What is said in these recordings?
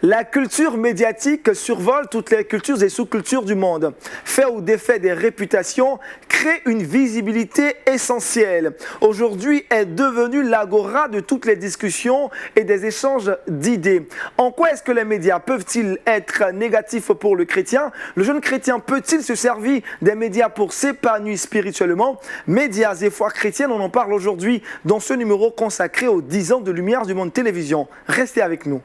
La culture médiatique survole toutes les cultures et sous-cultures du monde. Fait ou défait des réputations, crée une visibilité essentielle. Aujourd'hui est devenue l'agora de toutes les discussions et des échanges d'idées. En quoi est-ce que les médias peuvent-ils être négatifs pour le chrétien? Le jeune chrétien peut-il se servir des médias pour s'épanouir spirituellement? Médias et foi chrétienne, on en parle aujourd'hui dans ce numéro consacré aux 10 ans de lumière du monde télévision. Restez avec nous.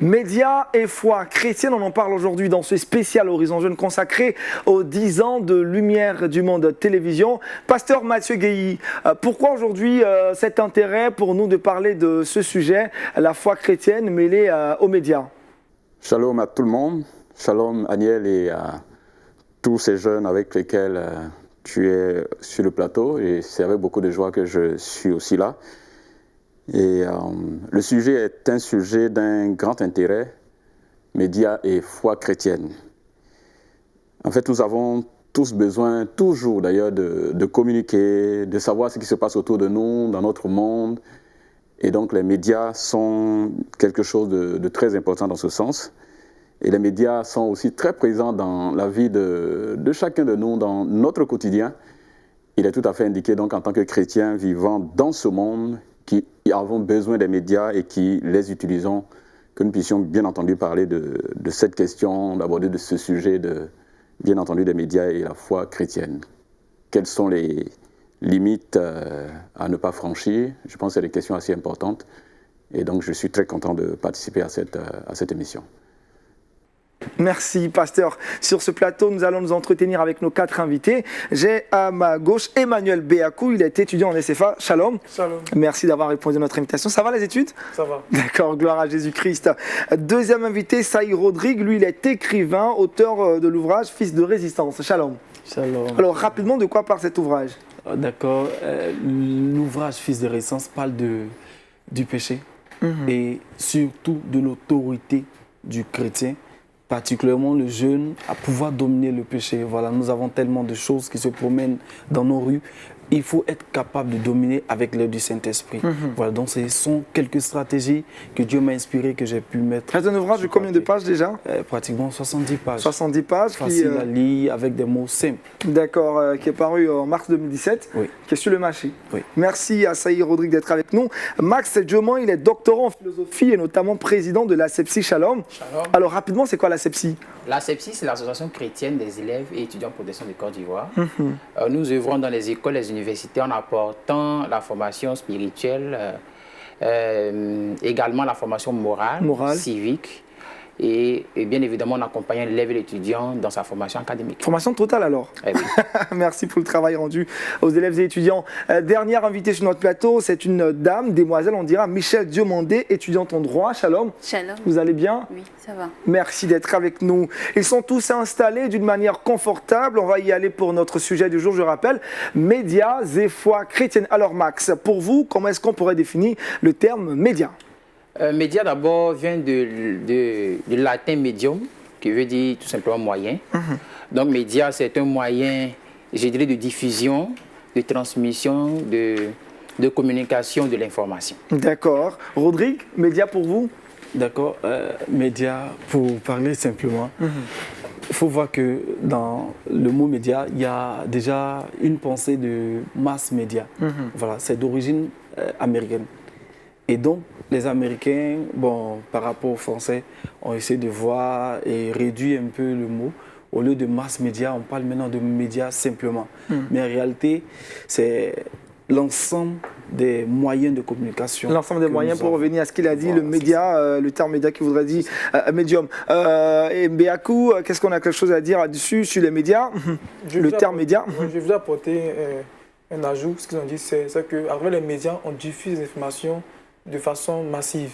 Médias et foi chrétienne, on en parle aujourd'hui dans ce spécial Horizon Jeune consacré aux 10 ans de lumière du monde télévision. Pasteur Mathieu Guéhi, pourquoi aujourd'hui cet intérêt pour nous de parler de ce sujet, la foi chrétienne mêlée aux médias? Shalom à tout le monde, shalom Aniel et à tous ces jeunes avec lesquels tu es sur le plateau, et c'est avec beaucoup de joie que je suis aussi là. Et le sujet est un sujet d'un grand intérêt, médias et foi chrétienne. En fait, nous avons tous besoin, toujours d'ailleurs, de communiquer, de savoir ce qui se passe autour de nous, dans notre monde. Et donc les médias sont quelque chose de très important dans ce sens. Et les médias sont aussi très présents dans la vie de chacun de nous, dans notre quotidien. Il est tout à fait indiqué donc en tant que chrétiens vivant dans ce monde, qui avons besoin des médias et qui les utilisons, que nous puissions bien entendu parler de cette question, d'aborder de ce sujet, bien entendu des médias et la foi chrétienne. Quelles sont les limites à ne pas franchir? Je pense que c'est des questions assez importantes, et donc je suis très content de participer à cette émission. Merci, pasteur. Sur ce plateau, nous allons nous entretenir avec nos 4 invités. J'ai à ma gauche Emmanuel Béakou, il est étudiant en SFA. Shalom. Shalom. Merci d'avoir répondu à notre invitation. Ça va les études? Ça va. D'accord, gloire à Jésus-Christ. Deuxième invité, Saïd Rodrigue, lui il est écrivain, auteur de l'ouvrage Fils de résistance. Shalom. Shalom. Alors rapidement, de quoi parle cet ouvrage? D'accord, l'ouvrage Fils de résistance parle du péché et surtout de l'autorité du chrétien, particulièrement le jeune, à pouvoir dominer le péché. Voilà, nous avons tellement de choses qui se promènent dans nos rues. Il faut être capable de dominer avec l'aide du Saint-Esprit. Voilà, donc ce sont quelques stratégies que Dieu m'a inspiré, que j'ai pu mettre. C'est un ouvrage de combien de pages déjà? Pratiquement 70 pages. 70 pages. Facile à lire, avec des mots simples. D'accord, qui est paru en mars 2017, oui. Qui est sur le marché. Oui. Merci à Saïd Rodrigue d'être avec nous. Max Djoman, il est doctorant en philosophie et notamment président de l'ASEPSI. Shalom. Shalom. Alors rapidement, c'est quoi l'ASEPSI? L'ASEPSI, c'est l'Association chrétienne des élèves et étudiants en protection de Côte d'Ivoire. Nous œuvrons dans les écoles, les universités en apportant la formation spirituelle, également la formation morale, civique et bien évidemment en accompagnant l'élève et l'étudiant dans sa formation académique. Formation totale alors. Eh oui. Merci pour le travail rendu aux élèves et étudiants. Dernière invitée sur notre plateau, c'est une dame, demoiselle, on dira, Michel Diomandé, étudiante en droit. Shalom. Shalom. Vous allez bien? Oui, ça va. Merci d'être avec nous. Ils sont tous installés d'une manière confortable. On va y aller pour notre sujet du jour, je rappelle, médias et foi chrétienne. Alors Max, pour vous, comment est-ce qu'on pourrait définir le terme média? Média d'abord vient du latin medium, qui veut dire tout simplement moyen. Donc média, c'est un moyen, je dirais, de diffusion, de transmission, de communication de l'information. D'accord. Rodrigue, média pour vous? D'accord, média, pour parler simplement, il faut voir que dans le mot média, il y a déjà une pensée de mass média. Voilà, c'est d'origine américaine. Et donc, les Américains, bon, par rapport aux Français, ont essayé de voir et réduire un peu le mot. Au lieu de mass média, on parle maintenant de médias simplement. Mais en réalité, c'est l'ensemble des moyens de communication. L'ensemble des moyens, pour revenir à ce qu'il a dit, voilà, le média, le terme média qui voudrait dire médium. Et Béakou, qu'est-ce qu'on a quelque chose à dire là-dessus, sur les médias? Le terme média. Je voudrais apporter un ajout. Ce qu'ils ont dit, c'est qu'avec les médias, on diffuse les informations de façon massive.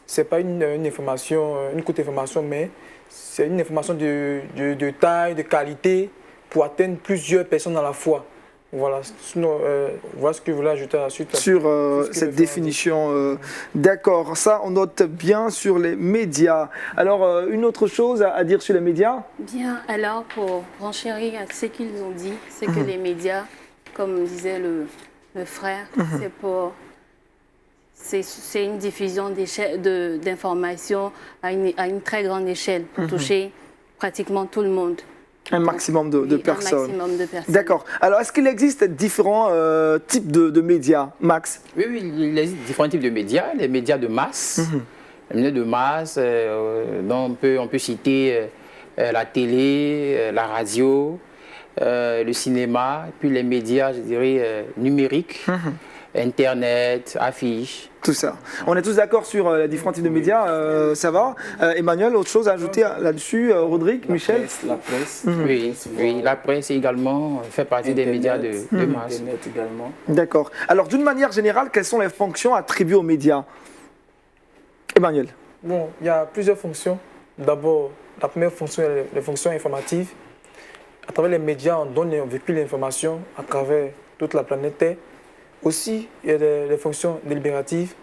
Ce n'est pas une information, une courte information, mais c'est une information de taille, de qualité, pour atteindre plusieurs personnes à la fois. Voilà, sinon, voilà ce que je voulais ajouter à la suite. Sur Tout ce que cette les définition. D'accord, ça on note bien sur les médias. Alors, une autre chose à dire sur les médias? Bien, alors pour renchérir à ce qu'ils ont dit, c'est que les médias, comme disait le frère, c'est une diffusion d'informations à une très grande échelle pour toucher pratiquement tout le monde. Un maximum de Oui, personnes. Un maximum de personnes. D'accord. Alors, est-ce qu'il existe différents types de médias, Max? Oui, oui, il existe différents types de médias, les médias de masse. Les médias de masse, dont on peut citer la télé, la radio, le cinéma, puis les médias, je dirais, numériques, Internet, affiches. Tout ça. On est tous d'accord sur les différents types de médias, ça va. Emmanuel, autre chose à ajouter là-dessus? Rodrigue, Michel? La presse. Oui, oui, la presse également fait partie des médias de masse. Internet également. D'accord. Alors, d'une manière générale, quelles sont les fonctions attribuées aux médias? Emmanuel? Bon, il y a plusieurs fonctions. D'abord, la première fonction, les fonctions informatives. À travers les médias, on véhicule l'information à travers toute la planète Terre. Aussi, il y a les fonctions délibératives.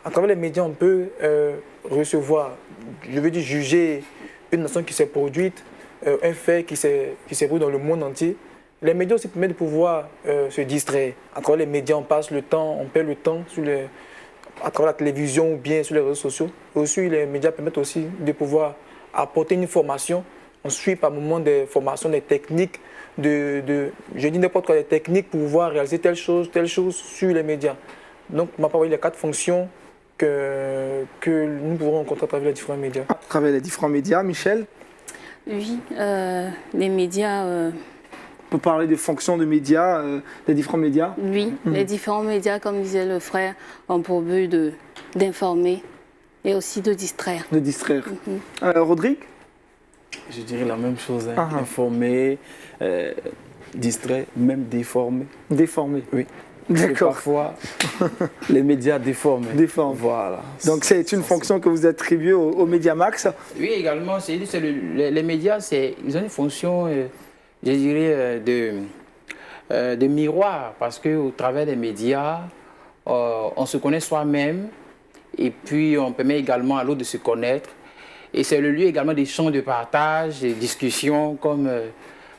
À travers les médias, on peut recevoir, je veux dire, juger une nation qui s'est produite, un fait qui s'est produit dans le monde entier. Les médias aussi permettent de pouvoir se distraire. À travers les médias, on passe le temps, on perd le temps à travers la télévision ou bien sur les réseaux sociaux. Aussi, les médias permettent aussi de pouvoir apporter une formation. On suit par moment des formations, des techniques, je dis n'importe quoi, des techniques pour pouvoir réaliser telle chose sur les médias. Donc, on va parler les 4 fonctions que nous pouvons rencontrer à travers les différents médias. À travers les différents médias, Michel? Oui, les médias, On peut parler des fonctions de médias, des différents médias? oui, les différents médias, comme disait le frère, ont pour but d'informer et aussi de distraire. De distraire. Rodrigue? Je dirais la même chose, hein. Informer, distraire, même déformer. Déformer. Oui. Parce que D'accord. parfois, les médias déforment. Déforment. Voilà. Donc c'est une fonction que vous attribuez au Mediamax. Oui, également, les médias, ils ont une fonction, je dirais, de miroir, parce qu'au travers des médias, on se connaît soi-même, et puis on permet également à l'autre de se connaître. Et c'est le lieu également d'échange, de partage, de discussion, comme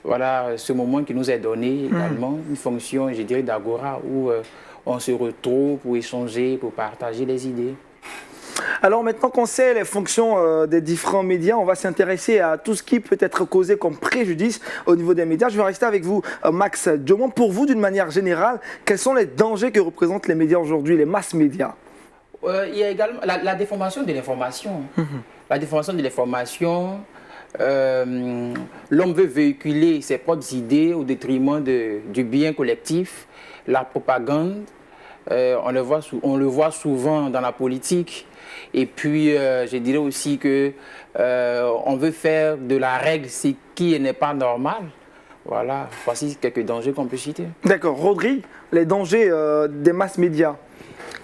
voilà, ce moment qui nous est donné également, une fonction, je dirais, d'agora, où on se retrouve pour échanger, pour partager les idées. Alors maintenant qu'on sait les fonctions des différents médias, on va s'intéresser à tout ce qui peut être causé comme préjudice au niveau des médias. Je vais rester avec vous, Max Diomon. Pour vous, d'une manière générale, quels sont les dangers que représentent les médias aujourd'hui, les masses médias? Il y a également la déformation de l'information. La déformation de l'information, l'homme veut véhiculer ses propres idées au détriment du bien collectif. La propagande, on le voit souvent dans la politique. Et puis, je dirais aussi que on veut faire de la règle ce qui n'est pas normal. Voilà, voici quelques dangers qu'on peut citer. D'accord. Rodrigue, les dangers des masses médias?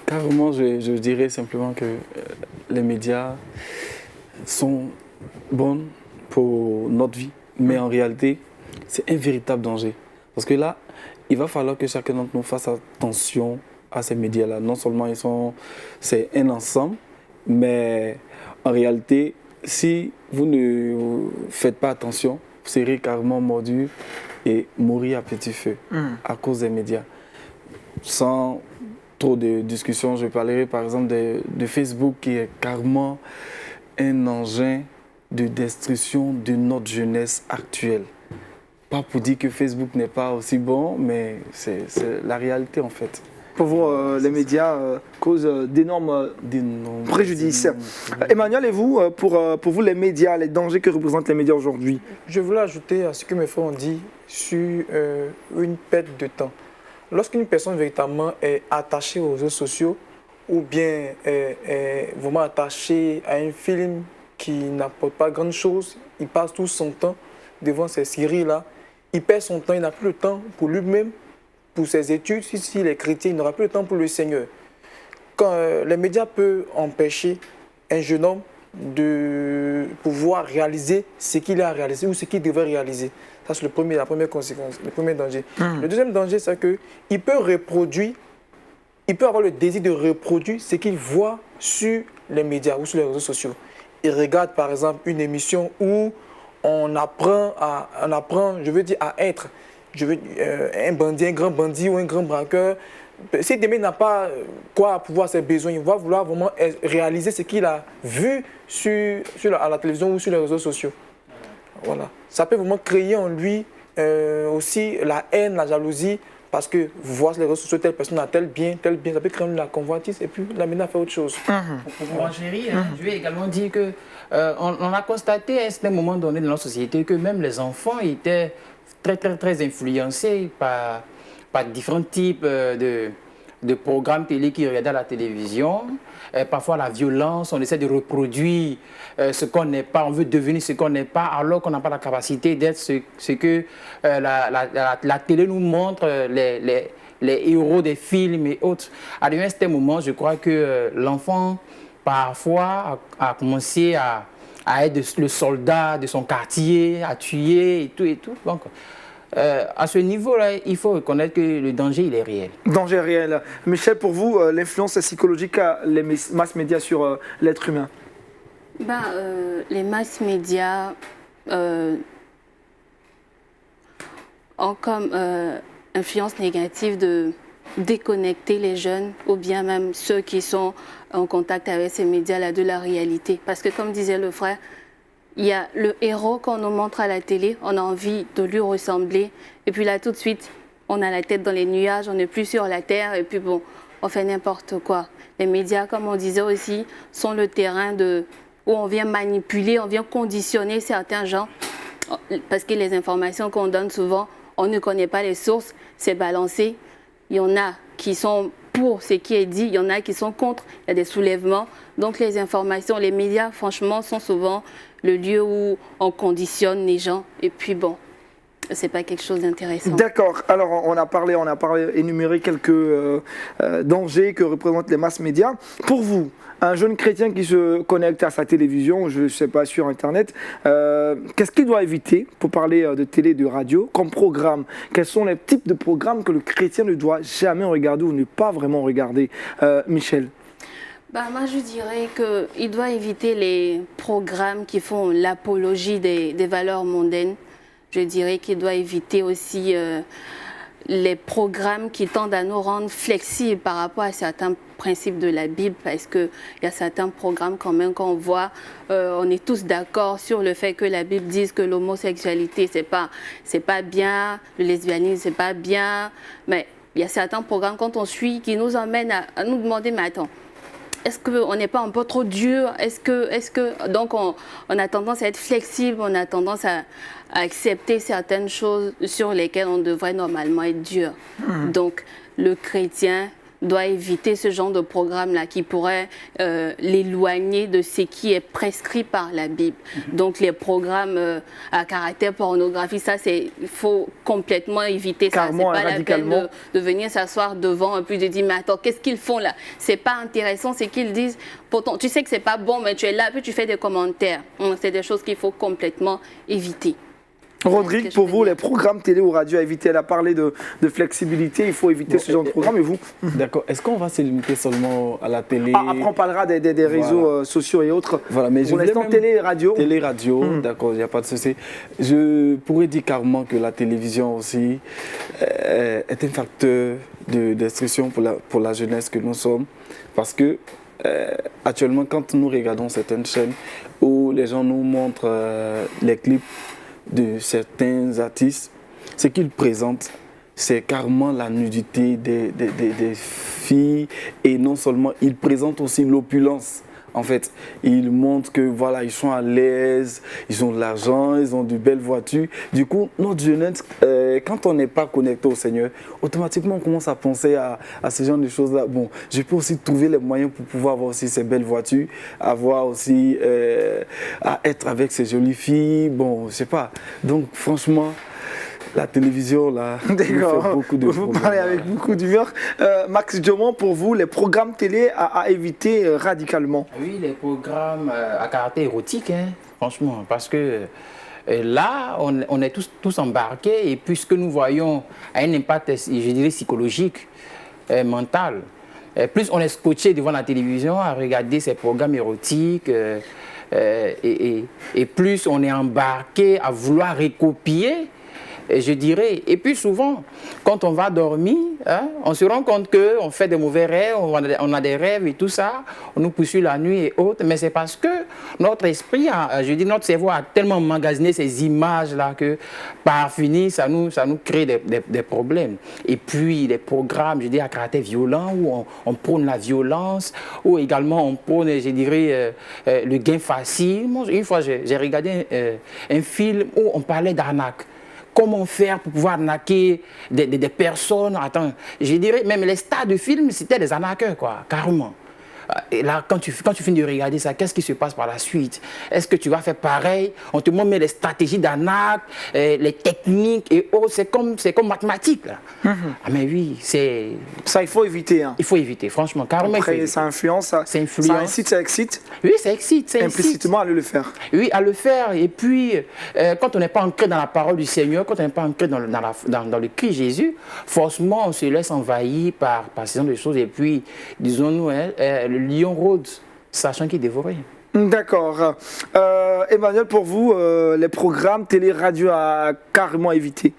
Carrément, je dirais simplement que les médias sont bons pour notre vie, mais en réalité, c'est un véritable danger. Parce que là, il va falloir que chacun d'entre nous fasse attention à ces médias-là. Non seulement c'est un ensemble, mais en réalité, si vous ne faites pas attention, vous serez carrément mordu et mourir à petit feu à cause des médias. Sans trop de discussions, je parlerai par exemple de Facebook qui est carrément un engin de destruction de notre jeunesse actuelle. Pas pour dire que Facebook n'est pas aussi bon, mais c'est la réalité en fait. Pour vous, les médias causent d'énormes préjudices. Emmanuel, et vous, pour vous, les médias, les dangers que représentent les médias aujourd'hui? Je voulais ajouter à ce que mes frères ont dit sur une perte de temps. Lorsqu'une personne véritablement est attachée aux réseaux sociaux ou bien est vraiment attachée à un film qui n'apporte pas grand-chose, il passe tout son temps devant ces séries-là, il perd son temps, il n'a plus le temps pour lui-même, pour ses études. Si il est chrétien, il n'aura plus le temps pour le Seigneur. Quand les médias peuvent empêcher un jeune homme de pouvoir réaliser ce qu'il a réalisé ou ce qu'il devrait réaliser. Ça, c'est la première conséquence, le premier danger. Le deuxième danger, c'est qu'il peut reproduire, il peut avoir le désir de reproduire ce qu'il voit sur les médias ou sur les réseaux sociaux. Il regarde, par exemple, une émission où on apprend, je veux dire, à être un bandit, un grand bandit ou un grand braqueur. Si demain n'a pas quoi pouvoir ses besoins, il va vouloir vraiment réaliser ce qu'il a vu à la télévision ou sur les réseaux sociaux. Voilà. Ça peut vraiment créer en lui aussi la haine, la jalousie, parce que voir sur les réseaux sociaux, telle personne a tel bien, ça peut créer la convoitise et puis l'amener à faire autre chose. Bon, chérie, je vais également dire que on a constaté à un certain moment donné dans notre société que même les enfants étaient très influencés par différents types de programmes télé qu'ils regardaient à la télévision. Parfois la violence, on essaie de reproduire ce qu'on n'est pas, on veut devenir ce qu'on n'est pas, alors qu'on n'a pas la capacité d'être ce que la télé nous montre, les héros des films et autres. À un certain moment, je crois que l'enfant, parfois, a commencé à être le soldat de son quartier, à tuer et tout. Donc, à ce niveau-là, il faut reconnaître que le danger, il est réel. Danger réel. Michel, pour vous, l'influence psychologique les mass médias sur l'être humain? Les mass médias ont comme influence négative de déconnecter les jeunes ou bien même ceux qui sont en contact avec ces médias-là de la réalité. Parce que comme disait le frère, il y a le héros qu'on nous montre à la télé, on a envie de lui ressembler. Et puis là, tout de suite, on a la tête dans les nuages, on n'est plus sur la terre. Et puis bon, on fait n'importe quoi. Les médias, comme on disait aussi, sont le terrain où on vient manipuler, on vient conditionner certains gens. Parce que les informations qu'on donne souvent, on ne connaît pas les sources, c'est balancé. Il y en a qui sont pour ce qui est dit, il y en a qui sont contre, il y a des soulèvements. Donc les informations, les médias, franchement, sont souvent le lieu où on conditionne les gens. Et puis bon, c'est pas quelque chose d'intéressant. D'accord. Alors on a parlé, énuméré quelques dangers que représentent les mass médias. Pour vous, un jeune chrétien qui se connecte à sa télévision, je ne sais pas, sur Internet, qu'est-ce qu'il doit éviter pour parler de télé, de radio, comme programme? Quels sont les types de programmes que le chrétien ne doit jamais regarder ou ne pas vraiment regarder? Michel? Moi, je dirais qu'il doit éviter les programmes qui font l'apologie des valeurs mondaines. Je dirais qu'il doit éviter aussi les programmes qui tendent à nous rendre flexibles par rapport à certains principes de la Bible, parce qu'il y a certains programmes quand même qu'on voit, on est tous d'accord sur le fait que la Bible dise que l'homosexualité, c'est pas bien, le lesbianisme, c'est pas bien, mais il y a certains programmes quand on suit qui nous emmènent à nous demander, mais attends, est-ce qu'on n'est pas un peu trop dur? Donc on a tendance à être flexible, on a tendance à accepter certaines choses sur lesquelles on devrait normalement être dur. Donc le chrétien doit éviter ce genre de programme-là qui pourrait l'éloigner de ce qui est prescrit par la Bible. Donc les programmes à caractère pornographie, ça, il faut complètement éviter ça. C'est pas la peine de venir s'asseoir devant et puis de dire, mais attends, qu'est-ce qu'ils font là? C'est pas intéressant, c'est qu'ils disent, pourtant, tu sais que c'est pas bon, mais tu es là, puis tu fais des commentaires. C'est des choses qu'il faut complètement éviter. Rodrigue, pour vous, les programmes télé ou radio à éviter, elle a parlé de flexibilité, il faut éviter ce genre de programme, et vous? D'accord. Est-ce qu'on va se limiter seulement à la télé? Après, on parlera des réseaux sociaux et autres. Voilà, mais pour l'instant, télé et radio. Télé, radio, d'accord, il n'y a pas de souci. Je pourrais dire carrément que la télévision aussi est un facteur de destruction pour la jeunesse que nous sommes, parce que actuellement, quand nous regardons certaines chaînes où les gens nous montrent les clips de certains artistes, ce qu'ils présentent, c'est carrément la nudité des filles, et non seulement, ils présentent aussi l'opulence. En fait, ils montrent que voilà, ils sont à l'aise, ils ont de l'argent, ils ont de belles voitures. Du coup, notre jeunesse, quand on n'est pas connecté au Seigneur, automatiquement on commence à penser à ce genre de choses-là. Bon, je peux aussi trouver les moyens pour pouvoir avoir aussi ces belles voitures, avoir aussi à être avec ces jolies filles. Bon, je sais pas. Donc, franchement, la télévision, là, fait beaucoup de vous parlez avec beaucoup d'humeur. Max Diomant, pour vous, les programmes télé à éviter radicalement? Oui, les programmes à caractère érotique, hein, franchement, parce que Et là, on est tous embarqués, et puis ce que nous voyons a un impact, je dirais, psychologique, mental. Plus on est scotché devant la télévision à regarder ces programmes érotiques, et plus on est embarqué à vouloir recopier, je dirais. Et puis souvent, quand on va dormir, hein, on se rend compte qu'on fait des mauvais rêves, on a des rêves et tout ça, on nous poursuit la nuit et autres, mais c'est parce que notre esprit, notre cerveau a tellement emmagasiné ces images-là que par fini, ça nous crée des problèmes. Et puis les programmes, je dis, à caractère violent, où on prône la violence, ou également on prône, je dirais, le gain facile. Moi, une fois, j'ai regardé un film où on parlait d'arnaque. Comment faire pour pouvoir arnaquer des personnes? Attends, je dirais, même les stars de films, c'était des arnaqueurs, quoi, carrément. Et là, quand tu finis de regarder ça, qu'est-ce qui se passe par la suite? Est-ce que tu vas faire pareil? On te montre les stratégies d'arnaque, les techniques et autres. C'est comme mathématiques, là. Ah, mais oui, c'est... Ça, il faut éviter. Hein. Il faut éviter, franchement, carrément. Après, ça influence, ça incite, ça excite. Oui, ça excite, ça incite. Implicitement, à le faire. Oui, à le faire. Et puis, quand on n'est pas ancré dans la parole du Seigneur, quand on n'est pas ancré dans le Christ Jésus, forcément, on se laisse envahir par ce genre de choses. Et puis, disons-nous, le lion rôde, sachant qu'il dévorait. D'accord. Emmanuel, pour vous, les programmes télé, radio à carrément éviter?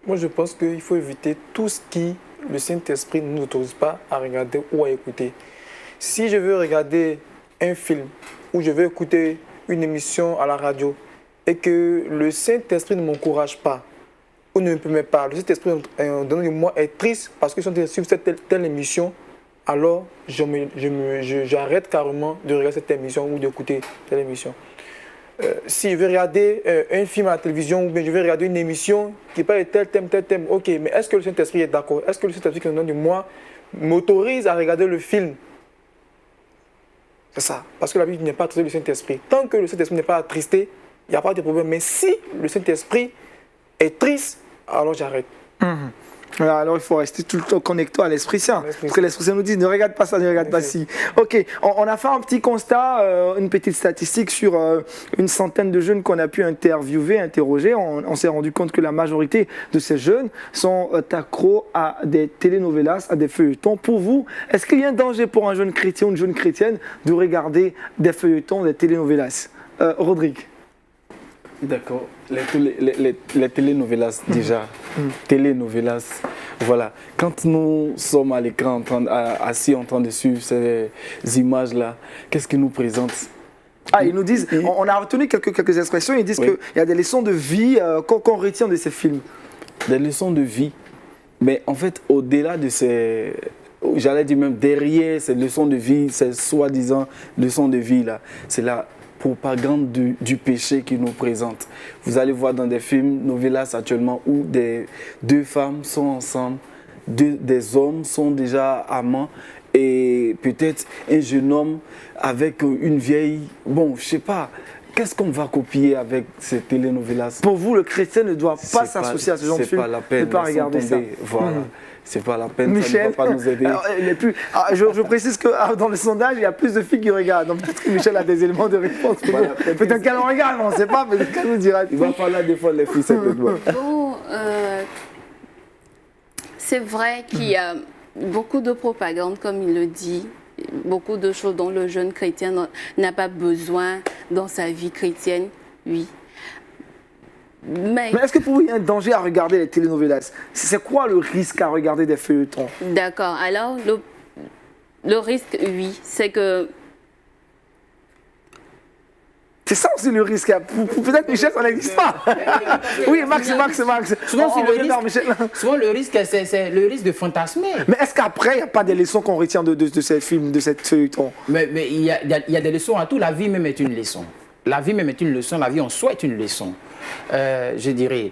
Moi, je pense qu'il faut éviter tout ce qui, le Saint-Esprit ne nous autorise pas à regarder ou à écouter. Si je veux regarder un film ou je veux écouter une émission à la radio et que le Saint-Esprit ne m'encourage pas ou ne me permet pas, le Saint-Esprit en dedans de moi est triste parce que je suis en train de suivre cette telle émission, alors j'arrête carrément de regarder cette émission ou d'écouter telle émission. Si je veux regarder un film à la télévision ou bien je veux regarder une émission qui parle de tel thème, ok, mais est-ce que le Saint-Esprit est d'accord? Est-ce que le Saint-Esprit qui est en dedans de moi m'autorise à regarder le film? C'est ça, parce que la Bible n'est pas attristé du Saint-Esprit. Tant que le Saint-Esprit n'est pas attristé, il n'y a pas de problème. Mais si le Saint-Esprit est triste, alors j'arrête. Alors il faut rester tout le temps connecté à l'Esprit Saint. Parce que l'Esprit Saint nous dit ne regarde pas ça, ne regarde pas ci. Ok, on a fait un petit constat, une petite statistique sur une centaine de jeunes qu'on a pu interroger. On s'est rendu compte que la majorité de ces jeunes sont accros à des telenovelas, à des feuilletons. Pour vous, est-ce qu'il y a un danger pour un jeune chrétien ou une jeune chrétienne de regarder des feuilletons, des telenovelas? Rodrigue. D'accord. Les telenovelas, déjà. Telenovelas, voilà. Quand nous sommes à l'écran, assis en train de suivre ces images-là, qu'est-ce qu'ils nous présentent? Ah, ils nous disent, on a retenu quelques expressions, ils disent qu'il y a des leçons de vie qu'on retient de ces films. Des leçons de vie. Mais en fait, au-delà de ces... J'allais dire même derrière ces leçons de vie, ces soi-disant leçons de vie-là, c'est la propagande du péché qui nous présente. Vous allez voir dans des films, novelas actuellement, où deux femmes sont ensemble, des hommes sont déjà amants, et peut-être un jeune homme avec une vieille... Bon, je sais pas, qu'est-ce qu'on va copier avec ces telenovelas? Pour vous, le chrétien ne doit pas s'associer à ce genre de film, c'est pas la peine, ne pas regarder ça. Voilà. C'est pas la peine, Michel, ça ne va pas nous aider. Alors, je précise que dans le sondage, il y a plus de filles qui regardent. Donc peut-être que Michel a des éléments de réponse. Voilà, peut-être qu'elle en regarde, on ne sait pas, peut-être qu'elle nous dira. Il va falloir des fois les filles, c'est de doigts. Bon, c'est vrai qu'il y a beaucoup de propagande, comme il le dit, beaucoup de choses dont le jeune chrétien n'a pas besoin dans sa vie chrétienne, oui. Mais est-ce que pour vous, il y a un danger à regarder les telenovelas? C'est quoi le risque à regarder des feuilletons? D'accord. Alors, le risque, oui, c'est que... C'est ça aussi le risque. Peut-être Michel, ça n'existe pas. Oui, Max. Souvent, le risque, c'est le risque de fantasmer. Mais est-ce qu'après, il n'y a pas des leçons qu'on retient de ces films, de cette feuilleton? Mais il y a des leçons à tout. La vie même est une leçon. La vie même est une leçon, la vie en soi est une leçon. Je dirais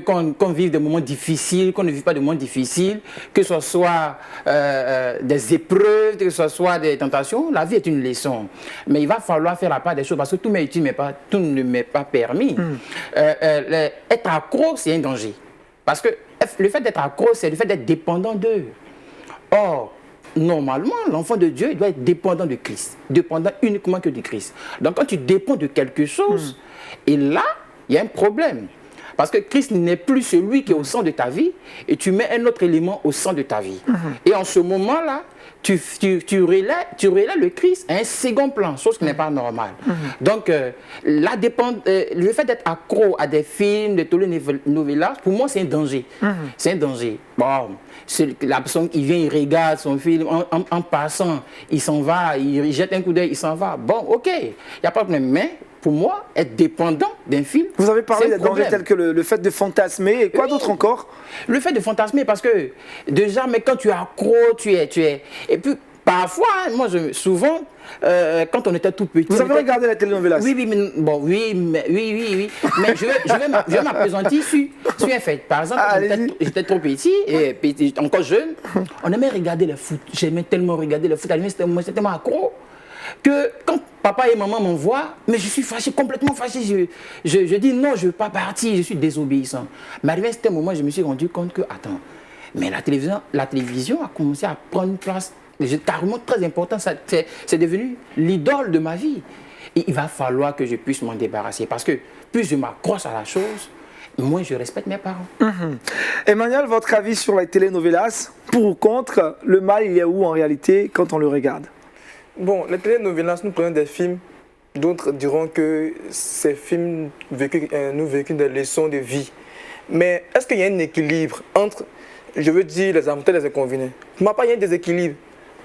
qu'on vive des moments difficiles, qu'on ne vive pas de moments difficiles, que ce soit des épreuves, que ce soit des tentations, la vie est une leçon. Mais il va falloir faire la part des choses parce que tout ne m'est pas permis. Être accro, c'est un danger. Parce que le fait d'être accro, c'est le fait d'être dépendant d'eux. Or, normalement, l'enfant de Dieu il doit être dépendant de Christ, dépendant uniquement que de Christ. Donc quand tu dépends de quelque chose, et là, il y a un problème. Parce que Christ n'est plus celui qui est au centre de ta vie, et tu mets un autre élément au centre de ta vie. Et en ce moment-là, tu relais le Christ à un second plan, chose qui n'est pas normale. Donc, le fait d'être accro à des films, des telenovelas, pour moi, c'est un danger. C'est un danger. Bon, la personne, il vient, il regarde son film, en passant, il s'en va, il jette un coup d'œil, il s'en va. Bon, ok, il n'y a pas de problème. Mais, pour moi, être dépendant d'un film, vous avez parlé des dangers tels que le fait de fantasmer et quoi d'autre encore? Le fait de fantasmer, parce que déjà, mais quand tu es accro, tu es... Et puis, parfois, moi, souvent, quand on était tout petit... Vous avez regardé la télénovela? Oui, oui. Mais je vais m'appesantir sur un fait. Par exemple, j'étais trop petit, et encore jeune, on aimait regarder le foot. J'aimais tellement regarder le foot. J'étais tellement accro que quand papa et maman m'envoient, mais je suis fâché, complètement fâché. Je dis non, je ne veux pas partir, je suis désobéissant. Mais arrivé à ce moment, je me suis rendu compte que, attends, mais la télévision a commencé à prendre une place carrément très importante. C'est devenu l'idole de ma vie. Et il va falloir que je puisse m'en débarrasser. Parce que plus je m'accroche à la chose, moins je respecte mes parents. Emmanuel, votre avis sur les telenovelas, pour ou contre, le mal il est où en réalité quand on le regarde? Bon, les telenovelas, nous prenons des films, d'autres diront que ces films nous véhiculent des leçons de vie. Mais est-ce qu'il y a un équilibre entre, je veux dire, les avantages et les inconvénients? Pour ma part, il y a un déséquilibre.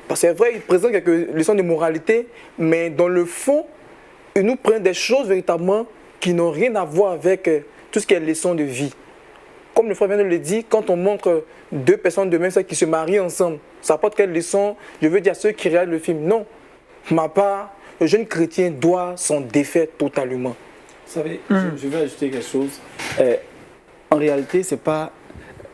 Parce que c'est vrai, ils présentent quelques leçons de moralité, mais dans le fond, ils nous prennent des choses véritablement qui n'ont rien à voir avec tout ce qui est leçons de vie. Comme le frère vient de le dire, quand on montre deux personnes de même sexe qui se marient ensemble, ça apporte quelle leçon? Je veux dire à ceux qui regardent le film, non. Pour ma part, le jeune chrétien doit s'en défaire totalement. Vous savez, je vais ajouter quelque chose. En réalité, ce n'est pas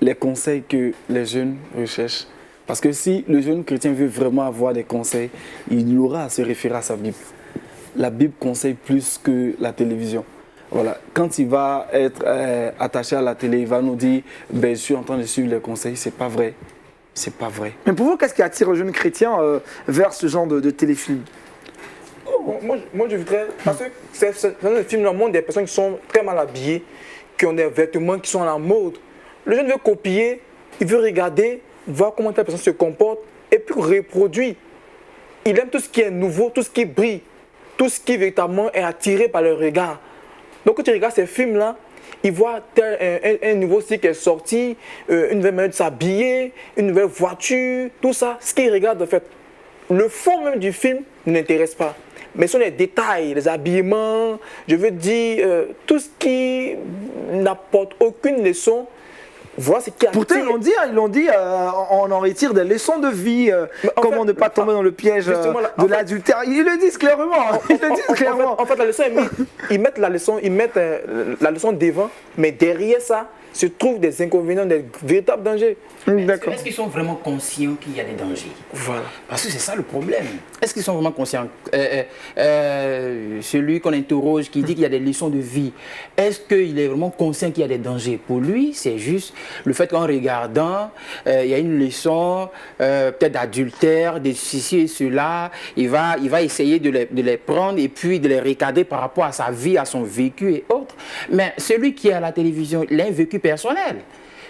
les conseils que les jeunes recherchent. Parce que si le jeune chrétien veut vraiment avoir des conseils, il aura à se référer à sa Bible. La Bible conseille plus que la télévision. Voilà. Quand il va être attaché à la télé, il va nous dire ben, je suis en train de suivre les conseils. C'est pas vrai. C'est pas vrai. Mais pour vous, qu'est-ce qui attire le jeune chrétien vers ce genre de téléfilm? Bon, moi, je voudrais. Parce que dans le film, le monde des personnes qui sont très mal habillées, qui ont des vêtements qui sont à la mode. Le jeune veut copier, il veut regarder, voir comment telle personne se comporte et puis reproduire. Il aime tout ce qui est nouveau, tout ce qui brille, tout ce qui véritablement est attiré par le regard. Donc quand tu regardes ces films-là, il voit un nouveau style qui est sorti, une nouvelle manière de s'habiller, une nouvelle voiture, tout ça. Ce qu'il regarde, en fait, le fond même du film ne l'intéresse pas. Mais ce sont les détails, les habillements, je veux dire, tout ce qui n'apporte aucune leçon. Voilà ce qui attire. Pourtant, ils l'ont dit, on en retire des leçons de vie, comment ne pas tomber dans le piège de l'adultère. Ils le disent clairement. En fait, la leçon, ils mettent la leçon devant, mais derrière ça se trouvent des inconvénients, des véritables dangers. Est-ce qu'ils sont vraiment conscients qu'il y a des dangers? Voilà. Parce que c'est ça le problème. Est-ce qu'ils sont vraiment conscients? Celui qu'on interroge qui dit qu'il y a des leçons de vie, est-ce qu'il est vraiment conscient qu'il y a des dangers? Pour lui, c'est juste le fait qu'en regardant, il y a une leçon peut-être d'adultère, de ceci et cela. Il va essayer de les prendre et puis de les recadrer par rapport à sa vie, à son vécu et autres. Mais celui qui est à la télévision, il a un vécu personnel.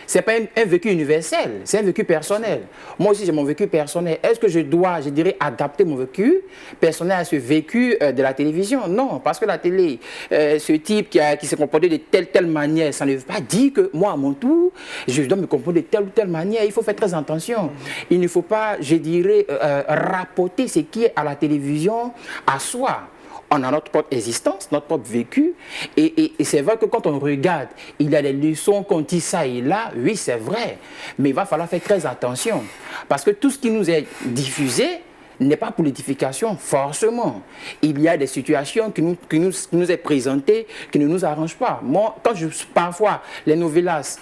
Ce n'est pas un vécu universel, c'est un vécu personnel. Moi aussi, j'ai mon vécu personnel. Est-ce que je dois, je dirais, adapter mon vécu personnel à ce vécu de la télévision? Non, parce que la télé, ce type qui s'est comporté de telle manière, ça ne veut pas dire que moi, à mon tour, je dois me comporter de telle ou telle manière. Il faut faire très attention. Il ne faut pas, je dirais, rapporter ce qui est à la télévision à soi. On a notre propre existence, notre propre vécu. Et c'est vrai que quand on regarde, il y a des leçons qu'on dit ça et là. Oui, c'est vrai. Mais il va falloir faire très attention. Parce que tout ce qui nous est diffusé n'est pas pour l'édification, forcément. Il y a des situations qui nous est présentées, qui ne nous arrangent pas. Moi, quand parfois, les novelas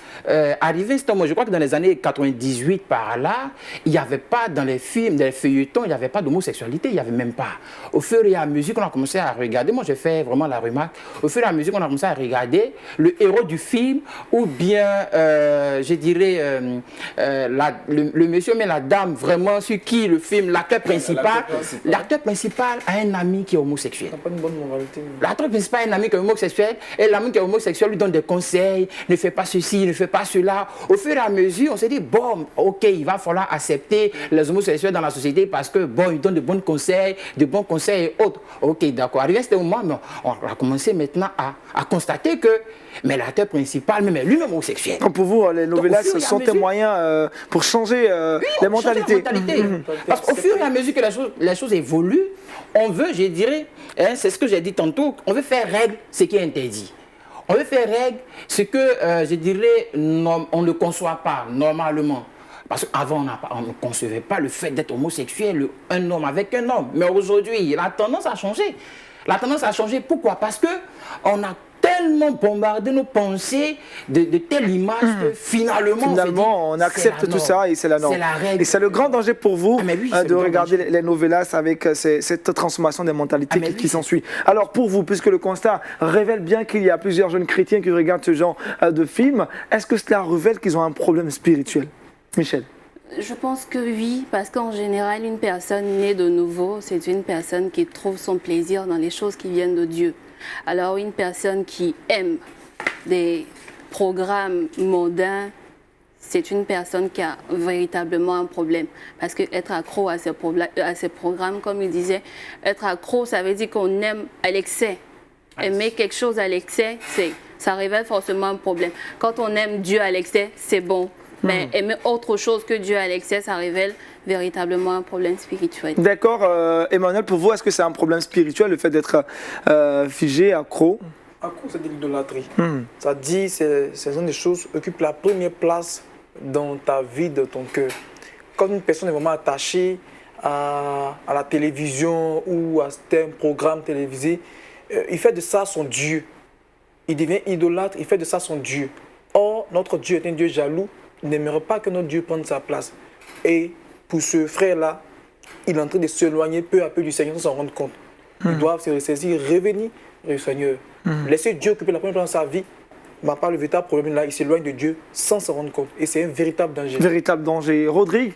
arrivaient, je crois que dans les années 98 par là, il n'y avait pas dans les films, dans les feuilletons, il n'y avait pas d'homosexualité, il n'y avait même pas. Au fur et à mesure qu'on a commencé à regarder, moi j'ai fait vraiment la remarque, au fur et à mesure qu'on a commencé à regarder, le héros du film, ou bien, je dirais, le monsieur mais la dame, vraiment, sur qui le film, l'acteur principal a un ami qui est homosexuel. Pas une bonne moralité. L'acteur principal a un ami qui est homosexuel, et l'ami qui est homosexuel lui donne des conseils, ne fais pas ceci, ne fais pas cela. Au fur et à mesure, on s'est dit, bon, ok, il va falloir accepter les homosexuels dans la société parce que, bon, ils donnent de bons conseils et autres. Ok, d'accord. Arrivé à ce moment, on a commencé maintenant à constater que, mais l'acteur principal, même lui-même homosexuel. Donc pour vous, les novelas sont des moyens pour changer les mentalités. Parce qu'au fur et à mesure que les choses évoluent, on veut, je dirais, hein, c'est ce que j'ai dit tantôt, on veut faire règle ce qui est interdit. On veut faire règle ce que, je dirais, on ne conçoit pas normalement. Parce qu'avant, on ne concevait pas le fait d'être homosexuel, un homme avec un homme. Mais aujourd'hui, la tendance a changé. La tendance a changé, pourquoi? Parce qu'on a tellement bombardé nos pensées de telles images que finalement on accepte tout ça et c'est la norme. C'est la règle. Et c'est le grand danger pour vous de regarder danger. les novelas avec cette transformation des mentalités qui s'ensuit. Alors pour vous, puisque le constat révèle bien qu'il y a plusieurs jeunes chrétiens qui regardent ce genre de films, est-ce que cela révèle qu'ils ont un problème spirituel? Michel? Je pense que oui, parce qu'en général, une personne née de nouveau, c'est une personne qui trouve son plaisir dans les choses qui viennent de Dieu. Alors une personne qui aime des programmes mondains, c'est une personne qui a véritablement un problème. Parce qu'être accro à ces programmes, comme il disait, être accro, ça veut dire qu'on aime à l'excès. Aimer quelque chose à l'excès, ça révèle forcément un problème. Quand on aime Dieu à l'excès, c'est bon. Mais aimer autre chose que Dieu à l'excès, ça révèle véritablement un problème spirituel. D'accord, Emmanuel, pour vous, est-ce que c'est un problème spirituel, le fait d'être figé, accro? Accro, c'est de l'idolâtrie. Ça dit, ces genre de choses occupent la première place dans ta vie, de ton cœur. Quand une personne est vraiment attachée à la télévision ou à un programme télévisé, il fait de ça son Dieu. Il devient idolâtre, il fait de ça son Dieu. Or, notre Dieu est un Dieu jaloux. Il n'aimerait pas que notre Dieu prenne sa place. Et pour ce frère-là, il est en train de s'éloigner peu à peu du Seigneur sans s'en rendre compte. Ils doivent se ressaisir, revenir au Seigneur. Laisser Dieu occuper la première place dans sa vie. Mais par le véritable problème là, il s'éloigne de Dieu sans s'en rendre compte. Et c'est un véritable danger. Véritable danger. Rodrigue?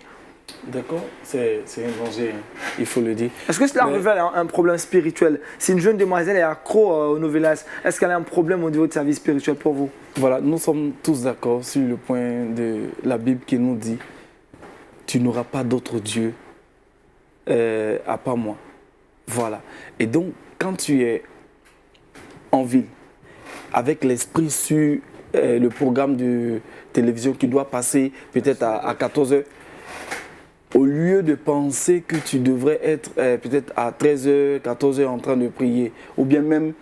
D'accord, c'est un danger, il faut le dire. Est-ce que cela révèle un problème spirituel? Si une jeune demoiselle est accro aux novelas, est-ce qu'elle a un problème au niveau de sa vie spirituelle pour vous? Voilà, nous sommes tous d'accord sur le point de la Bible qui nous dit « Tu n'auras pas d'autre Dieu à part moi ». Voilà. Et donc, quand tu es en ville, avec l'esprit sur le programme de télévision qui doit passer peut-être à 14h, au lieu de penser que tu devrais être peut-être à 13h, 14h en train de prier, ou bien même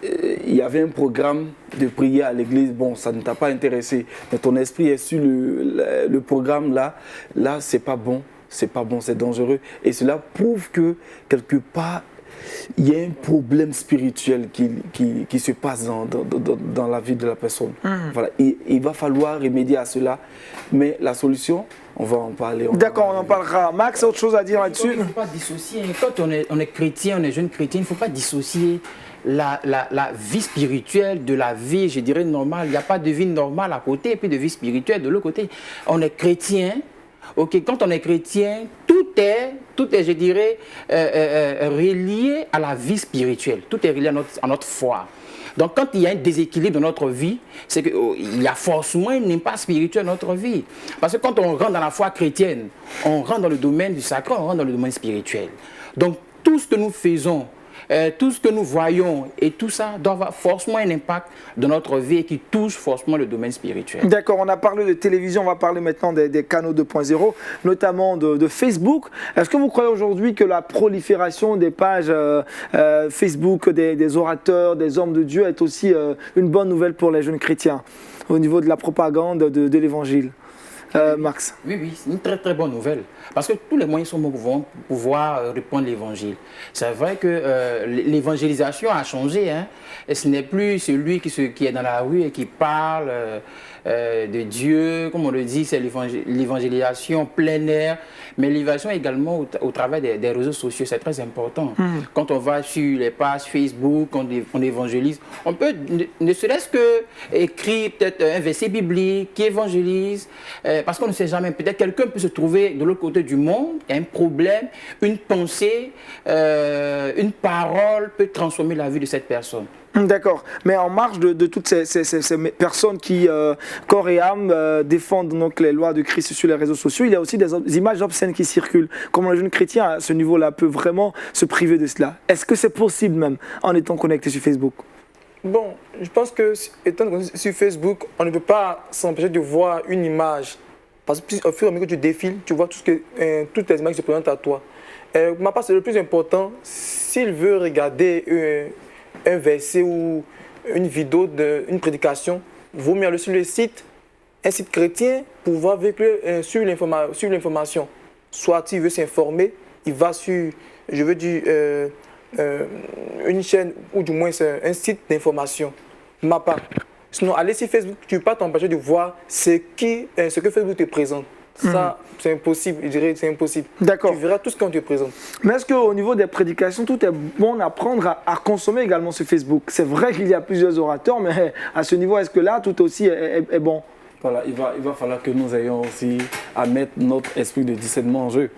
il y avait un programme de prier à l'église, bon, ça ne t'a pas intéressé, mais ton esprit est sur le programme là c'est pas bon, c'est dangereux. Et cela prouve que quelque part, il y a un problème spirituel qui se passe dans la vie de la personne. Voilà. Il va falloir remédier à cela, mais la solution, on va en parler. D'accord, on en parlera. Max, autre chose à dire là-dessus? Il ne faut pas dissocier. Quand on est chrétien, on est jeune chrétien, il ne faut pas dissocier la vie spirituelle de la vie, je dirais, normale. Il n'y a pas de vie normale à côté et puis de vie spirituelle de l'autre côté. On est chrétien. Ok, quand on est chrétien, tout est, je dirais, relié à la vie spirituelle. Tout est relié à notre foi. Donc, quand il y a un déséquilibre dans notre vie, c'est qu'il y a forcément un impact spirituel dans notre vie. Parce que quand on rentre dans la foi chrétienne, on rentre dans le domaine du sacré, on rentre dans le domaine spirituel. Donc, tout ce que nous faisons, tout ce que nous voyons et tout ça doit avoir forcément un impact dans notre vie et qui touche forcément le domaine spirituel. D'accord, on a parlé de télévision, on va parler maintenant des canaux 2.0, notamment de Facebook. Est-ce que vous croyez aujourd'hui que la prolifération des pages Facebook, des orateurs, des hommes de Dieu est aussi une bonne nouvelle pour les jeunes chrétiens au niveau de la propagande de l'évangile? Max? Oui, oui, c'est une très très bonne nouvelle. Parce que tous les moyens sont bons pour pouvoir répondre à l'évangile. C'est vrai que l'évangélisation a changé. Hein, et ce n'est plus celui qui est dans la rue et qui parle de Dieu, comme on le dit, c'est l'évangélisation plein air. Mais l'évangélisation également au travers des réseaux sociaux, c'est très important. Quand on va sur les pages Facebook, on évangélise, on peut ne serait-ce que écrire peut-être un verset biblique qui évangélise, parce qu'on ne sait jamais, peut-être quelqu'un peut se trouver de l'autre côté du monde, il y a un problème, une pensée, une parole peut transformer la vie de cette personne. D'accord, mais en marge de toutes ces personnes qui, corps et âme, défendent donc les lois de Christ sur les réseaux sociaux, il y a aussi des images obscènes qui circulent. Comment le jeune chrétien à ce niveau-là peut vraiment se priver de cela? Est-ce que c'est possible même en étant connecté sur Facebook? Bon, je pense que étant sur Facebook, on ne peut pas s'empêcher de voir une image. Parce qu'au fur et à mesure que tu défiles, tu vois toutes les images qui se présentent à toi. Ma part, c'est le plus important. S'il veut regarder un verset ou une vidéo, une prédication, vaut mieux aller sur le site, un site chrétien, pour voir véhiculer sur l'information. Soit s'il veut s'informer, il va sur, je veux dire, une chaîne ou du moins un site d'information. Ma part. Sinon, aller sur Facebook, tu ne peux pas t'empêcher de voir ce que Facebook te présente. Ça, c'est impossible, je dirais, c'est impossible. D'accord. Tu verras tout ce qu'on te présente. Mais est-ce qu'au niveau des prédications, tout est bon à apprendre à consommer également sur Facebook? C'est vrai qu'il y a plusieurs orateurs, mais à ce niveau, est-ce que là, tout aussi est bon? Voilà, il va falloir que nous ayons aussi à mettre notre esprit de discernement en jeu.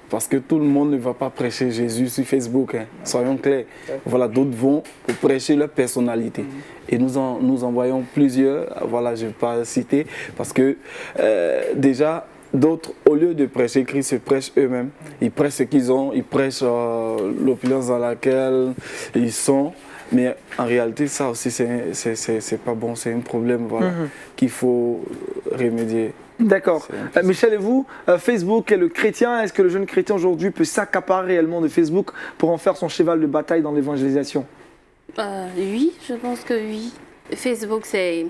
Parce que tout le monde ne va pas prêcher Jésus sur Facebook, hein. Soyons clairs. Voilà, d'autres vont pour prêcher leur personnalité. Et nous en voyons plusieurs, voilà, je ne vais pas citer, parce que déjà, d'autres, au lieu de prêcher Christ, se prêchent eux-mêmes. Ils prêchent ce qu'ils ont, ils prêchent l'opulence dans laquelle ils sont. Mais en réalité, ça aussi, c'est pas bon, c'est un problème, voilà, qu'il faut remédier. D'accord. Michel et vous, Facebook et le chrétien, est-ce que le jeune chrétien aujourd'hui peut s'accaparer réellement de Facebook pour en faire son cheval de bataille dans l'évangélisation? Oui, je pense que oui. Facebook, c'est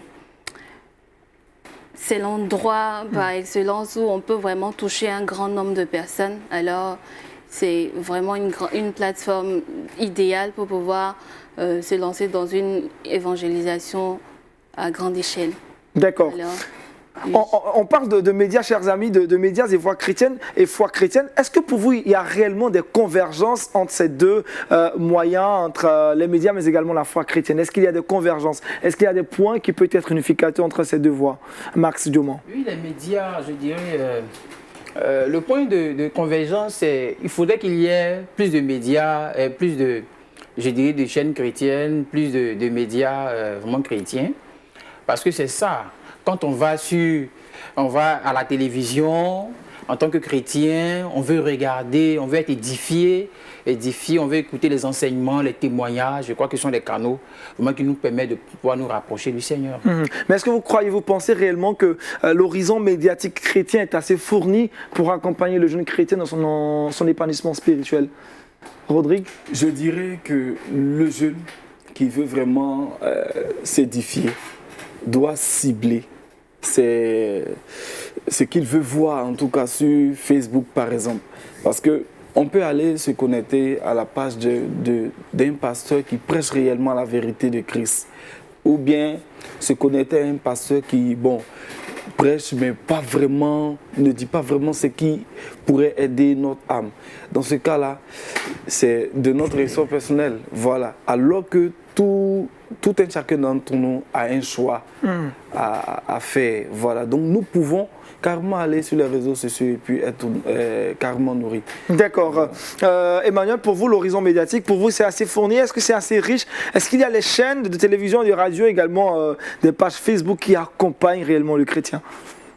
l'endroit par excellence où on peut vraiment toucher un grand nombre de personnes. Alors, c'est vraiment une plateforme idéale pour pouvoir se lancer dans une évangélisation à grande échelle. D'accord. Oui. On parle de médias, chers amis, de médias et foi chrétienne. Est-ce que pour vous, il y a réellement des convergences entre ces deux moyens, entre les médias mais également la foi chrétienne? Est-ce qu'il y a des convergences? Est-ce qu'il y a des points qui peuvent être unificateurs entre ces deux voies? Max Diomand. Oui, les médias, je dirais, le point de convergence, c'est qu'il faudrait qu'il y ait plus de médias, plus de, je dirais, de chaînes chrétiennes, plus de médias vraiment chrétiens. Parce que c'est ça. Quand on va à la télévision, en tant que chrétien, on veut regarder, on veut être édifié, on veut écouter les enseignements, les témoignages. Je crois que ce sont les canaux vraiment qui nous permettent de pouvoir nous rapprocher du Seigneur. Mais est-ce que vous pensez réellement que l'horizon médiatique chrétien est assez fourni pour accompagner le jeune chrétien dans son épanouissement spirituel? Rodrigue? Je dirais que le jeune qui veut vraiment s'édifier doit cibler ce qu'il veut voir, en tout cas sur Facebook par exemple. Parce qu'on peut aller se connecter à la page d'un pasteur qui prêche réellement la vérité de Christ. Ou bien se connecter à un pasteur qui, prêche mais pas vraiment, ne dit pas vraiment ce qui pourrait aider notre âme. Dans ce cas-là, c'est de notre ressort personnel. Voilà. Alors que tout un chacun d'entre nous a un choix à faire. Voilà. Donc nous pouvons carrément aller sur les réseaux sociaux et puis être carrément nourris. D'accord. Emmanuel, pour vous, l'horizon médiatique, pour vous, c'est assez fourni? Est-ce que c'est assez riche? Est-ce qu'il y a les chaînes de télévision et de radio, également des pages Facebook qui accompagnent réellement le chrétien?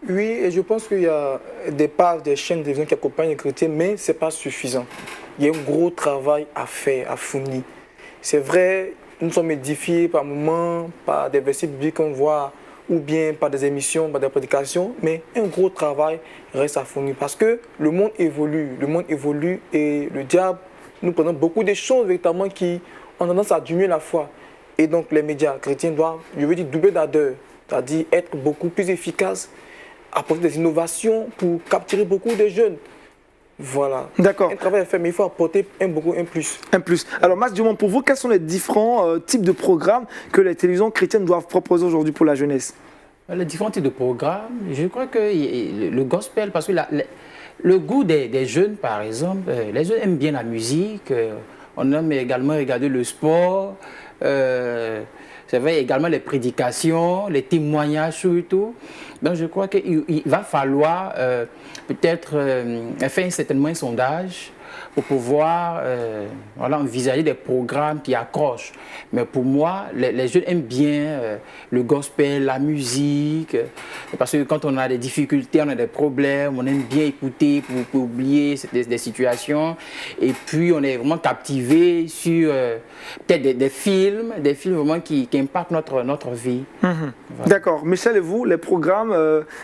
Oui, et je pense qu'il y a des pages, des chaînes de télévision qui accompagnent les chrétiens, mais ce n'est pas suffisant. Il y a un gros travail à faire, à fournir. C'est vrai, nous sommes édifiés par moments, par des versets bibliques qu'on voit, ou bien par des émissions, par des prédications, mais un gros travail reste à fournir parce que le monde évolue et le diable nous présente beaucoup de choses véritablement qui ont tendance à diminuer la foi. Et donc les médias chrétiens doivent, je veux dire, doubler d'ardeur, c'est-à-dire être beaucoup plus efficaces apporter des innovations pour capturer beaucoup de jeunes. Voilà. D'accord. Un travail est fait, mais il faut apporter un plus. Un plus. Alors, Max Dumont, pour vous, quels sont les différents types de programmes que les télévisions chrétiennes doivent proposer aujourd'hui pour la jeunesse? Les différents types de programmes, je crois que le gospel, parce que le goût des jeunes, par exemple, les jeunes aiment bien la musique, on aime également regarder le sport, c'est vrai, également les prédications, les témoignages surtout. Donc je crois qu'il va falloir peut-être faire certainement un sondage pour pouvoir voilà, envisager des programmes qui accrochent. Mais pour moi, les jeunes aiment bien le gospel, la musique, parce que quand on a des difficultés, on a des problèmes, on aime bien écouter pour oublier des situations. Et puis, on est vraiment captivé sur peut-être des films vraiment qui impactent notre vie. Voilà. D'accord. Michel et vous, les programmes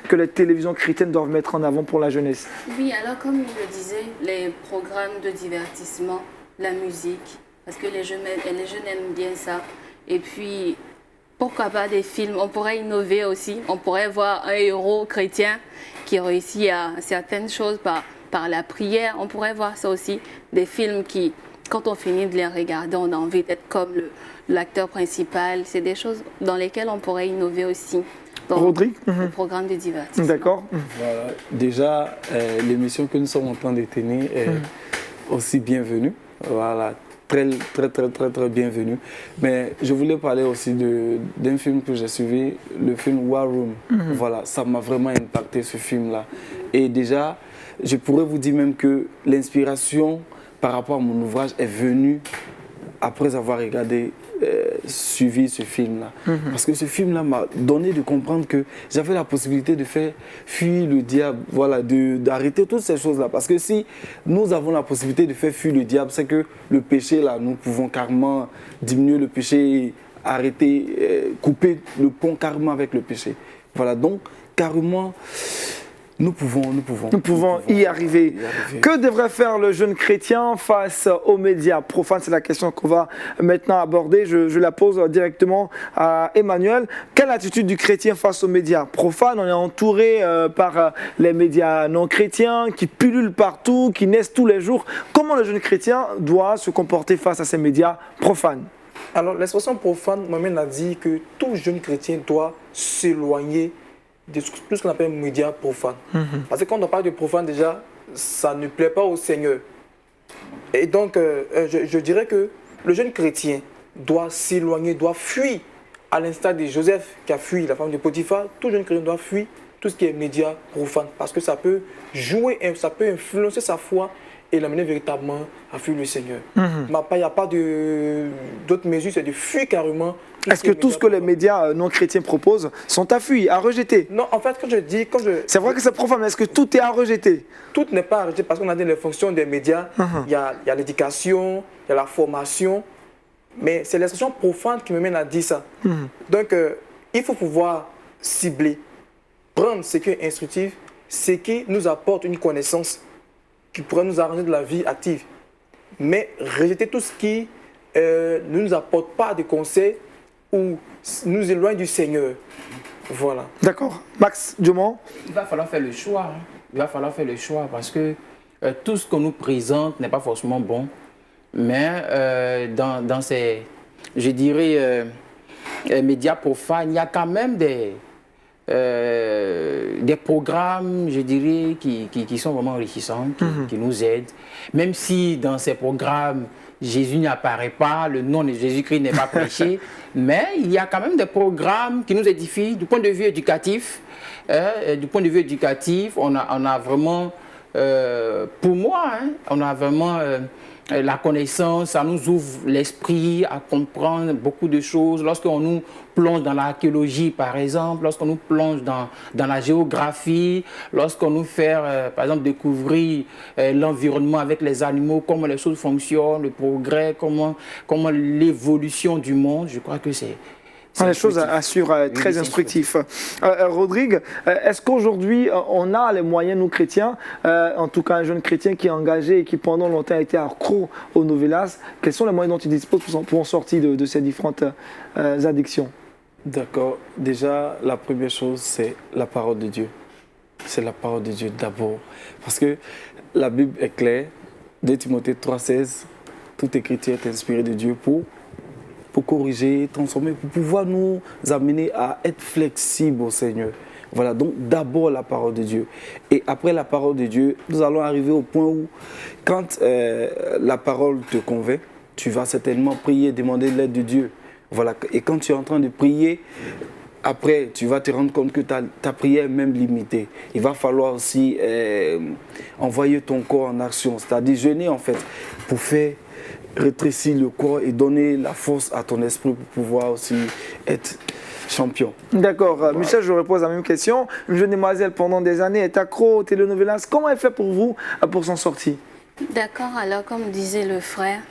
que les télévisions chrétiennes doivent mettre en avant pour la jeunesse? Oui, alors comme il le disait, les programmes de divertissement, la musique, parce que les jeunes aiment bien ça. Et puis, pourquoi pas des films? On pourrait innover aussi. On pourrait voir un héros chrétien qui réussit à certaines choses par la prière. On pourrait voir ça aussi. Des films qui, quand on finit de les regarder, on a envie d'être comme l'acteur principal. C'est des choses dans lesquelles on pourrait innover aussi. Rodrigue, le programme de divertissement. D'accord. Voilà. Déjà, l'émission que nous sommes en train de tenir est aussi bienvenue. Voilà, très bienvenue. Mais je voulais parler aussi d'un film que j'ai suivi, le film War Room. Voilà, ça m'a vraiment impacté ce film-là. Et déjà, je pourrais vous dire même que l'inspiration par rapport à mon ouvrage est venue après avoir suivi ce film-là. Parce que ce film-là m'a donné de comprendre que j'avais la possibilité de faire fuir le diable, voilà, d'arrêter toutes ces choses-là. Parce que si nous avons la possibilité de faire fuir le diable, c'est que le péché, là, nous pouvons carrément diminuer le péché, arrêter, couper le pont carrément avec le péché. Voilà, donc carrément, nous pouvons y arriver. Que devrait faire le jeune chrétien face aux médias profanes? C'est la question qu'on va maintenant aborder. Je la pose directement à Emmanuel. Quelle attitude du chrétien face aux médias profanes? On est entouré par les médias non chrétiens qui pullulent partout, qui naissent tous les jours. Comment le jeune chrétien doit se comporter face à ces médias profanes? Alors, l'expression profane m'amène à dire que tout jeune chrétien doit s'éloigner de tout ce qu'on appelle médias profanes. Parce que quand on parle de profane, déjà, ça ne plaît pas au Seigneur. Et donc, je dirais que le jeune chrétien doit s'éloigner, doit fuir, à l'instar de Joseph qui a fui la femme de Potiphar. Tout jeune chrétien doit fuir tout ce qui est médias profanes, parce que ça peut jouer, ça peut influencer sa foi et l'amener véritablement à fuir le Seigneur. Il n'y a pas d'autres mesures, c'est de fuir carrément. Est-ce que tout ce que les médias non chrétiens proposent sont à fuir, à rejeter? Non, en fait, C'est vrai que c'est profane, mais est-ce que tout est à rejeter? Tout n'est pas à rejeter parce qu'on a dit les fonctions des médias. Il y a l'éducation, il y a la formation, mais c'est l'expression profane qui me mène à dire ça. Donc, il faut pouvoir cibler, prendre ce qui est instructif, ce qui nous apporte une connaissance qui pourrait nous arranger de la vie active, mais rejeter tout ce qui ne nous apporte pas de conseils ou nous éloigne du Seigneur. Voilà. D'accord. Max Dumont? Il va falloir faire le choix. Il va falloir faire le choix parce que tout ce qu'on nous présente n'est pas forcément bon. Mais dans ces, je dirais, médias profanes, il y a quand même des programmes, je dirais, qui sont vraiment enrichissants, qui nous aident. Même si dans ces programmes, Jésus n'apparaît pas, le nom de Jésus-Christ n'est pas prêché, mais il y a quand même des programmes qui nous édifient du point de vue éducatif. Du point de vue éducatif, on a vraiment, pour moi, on a vraiment la connaissance, ça nous ouvre l'esprit à comprendre beaucoup de choses. Lorsqu'on nous plonge dans l'archéologie, par exemple, lorsqu'on nous plonge dans la géographie, lorsqu'on nous fait, par exemple, découvrir l'environnement avec les animaux, comment les choses fonctionnent, le progrès, comment l'évolution du monde, je crois que c'est... Les choses assurent très instructifs. Rodrigue, est-ce qu'aujourd'hui on a les moyens, nous chrétiens, en tout cas un jeune chrétien qui est engagé et qui pendant longtemps a été accro aux novelas, quels sont les moyens dont il dispose pour en sortir de ces différentes addictions? D'accord. Déjà, la première chose, c'est la parole de Dieu. c'est la parole de Dieu d'abord. Parce que la Bible est claire, 2 Timothée 3,16, toute écriture est inspirée de Dieu pour corriger, transformer, pour pouvoir nous amener à être flexibles au Seigneur. Voilà, donc d'abord la parole de Dieu. Et après la parole de Dieu, nous allons arriver au point où, quand la parole te convainc, tu vas certainement prier, demander l'aide de Dieu. Voilà, et quand tu es en train de prier, après, tu vas te rendre compte que ta prière est même limitée. Il va falloir aussi envoyer ton corps en action, c'est-à-dire jeûner en fait, pour faire rétrécir le corps et donner la force à ton esprit pour pouvoir aussi être champion. D'accord. Michel, je repose la même question. Une jeune demoiselle pendant des années est accro aux telenovelas. Comment elle fait pour vous pour s'en sortir? D'accord, alors comme disait le frère,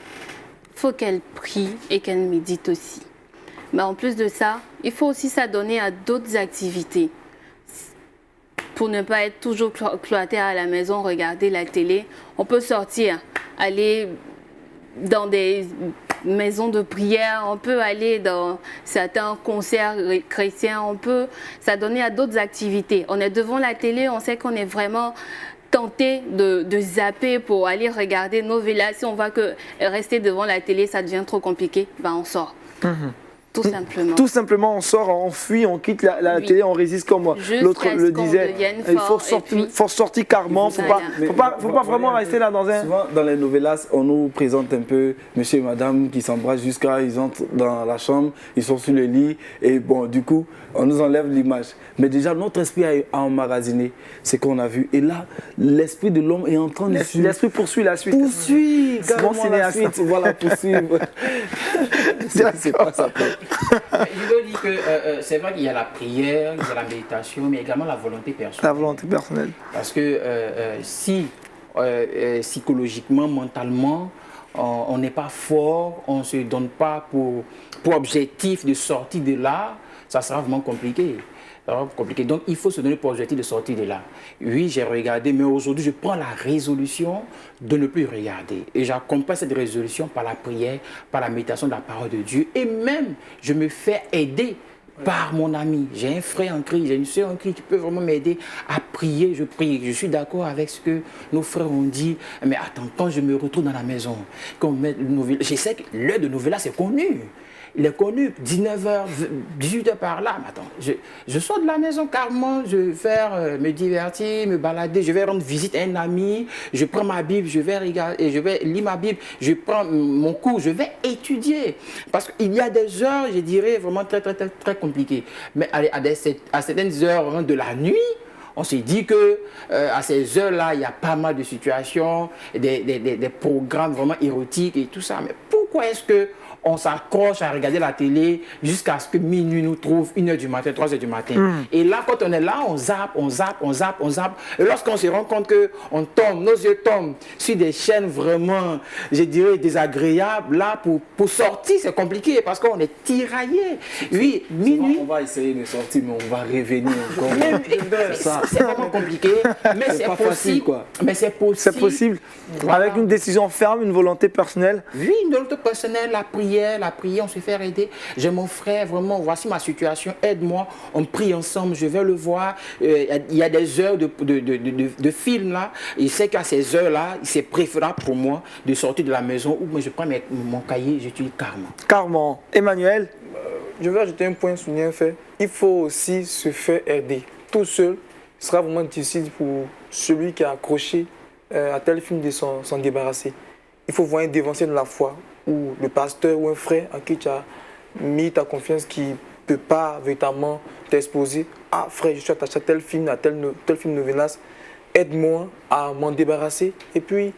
il faut qu'elle prie et qu'elle médite aussi. Mais en plus de ça, il faut aussi s'adonner à d'autres activités. Pour ne pas être toujours cloîtré à la maison, regarder la télé, on peut sortir, aller dans des maisons de prière, on peut aller dans certains concerts chrétiens, on peut s'adonner à d'autres activités. On est devant la télé, on sait qu'on est vraiment tenté de zapper pour aller regarder nos villas. Si on voit que rester devant la télé, ça devient trop compliqué, ben on sort. Tout simplement. Tout simplement, on sort, on fuit, on quitte la télé, on résiste comme l'autre le disait. Il faut sortir carrément, il ne faut pas vraiment rester là dans un... Souvent, dans les novelas, on nous présente un peu monsieur et madame qui s'embrassent jusqu'à ils entrent dans la chambre, ils sont sur le lit et bon, du coup, on nous enlève l'image. Mais déjà, notre esprit a emmagasiné ce qu'on a vu. Et là, l'esprit de l'homme est en train de suivre. L'esprit poursuit la suite. Poursuit, bon cinéaste. La suite, voilà, poursuivre. C'est pas ça. Je veux dire que c'est vrai qu'il y a la prière, il y a la méditation, mais également la volonté personnelle. La volonté personnelle. Parce que si psychologiquement, mentalement, on n'est pas fort, on ne se donne pas pour objectif de sortir de là, ça sera vraiment compliqué. Donc il faut se donner pour objectif de sortir de là. Oui, j'ai regardé, mais aujourd'hui je prends la résolution de ne plus regarder. Et j'accompagne cette résolution par la prière, par la méditation de la parole de Dieu. Et même, je me fais aider par mon ami. J'ai un frère en Christ, j'ai une soeur en Christ qui peut vraiment m'aider à prier. Je prie. Je suis d'accord avec ce que nos frères ont dit. Mais attends, quand je me retrouve dans la maison, quand on met le nouvel, je sais que l'heure de Novella, c'est connu. Il est connu, 19h, 18h par là. Mais attends, je sors de la maison carrément, je vais faire me divertir, me balader, je vais rendre visite à un ami, je prends ma Bible, je vais regarder, je vais lire ma Bible, je prends mon cours, je vais étudier. Parce qu'il y a des heures, je dirais, vraiment très compliquées. Mais à certaines heures vraiment de la nuit, on s'est dit que à ces heures-là, il y a pas mal de situations, des programmes vraiment érotiques et tout ça. Mais pourquoi est-ce que on s'accroche à regarder la télé jusqu'à ce que minuit nous trouve, 1h du matin, 3h du matin. Et là, quand on est là, on zappe. Et lorsqu'on se rend compte qu'on tombe, nos yeux tombent sur des chaînes vraiment, je dirais, désagréables, là, pour sortir, c'est compliqué parce qu'on est tiraillé. Oui, minuit. On va essayer de sortir, mais on va revenir encore. C'est vraiment compliqué, mais c'est possible. Facile, quoi. Mais c'est possible. C'est possible. Voilà. Avec une décision ferme, une volonté personnelle. Oui, une volonté personnelle, la prière, on se fait aider. J'ai mon frère, vraiment, voici ma situation, aide-moi. On prie ensemble, je vais le voir. Il y a des heures de film là. Il sait qu'à ces heures-là, c'est préférable pour moi de sortir de la maison où je prends mon cahier, j'étudie carrément. Carrément. Emmanuel? Je vais ajouter un point souligné un fait. Il faut aussi se faire aider. Tout seul, ce sera vraiment difficile pour celui qui a accroché à tel film de s'en débarrasser. Il faut voir un dévancier de la foi, ou le pasteur ou un frère à qui tu as mis ta confiance qui ne peut pas véritablement t'exposer. Ah frère, je suis attaché à tel film novelas, aide-moi à m'en débarrasser. Et puis,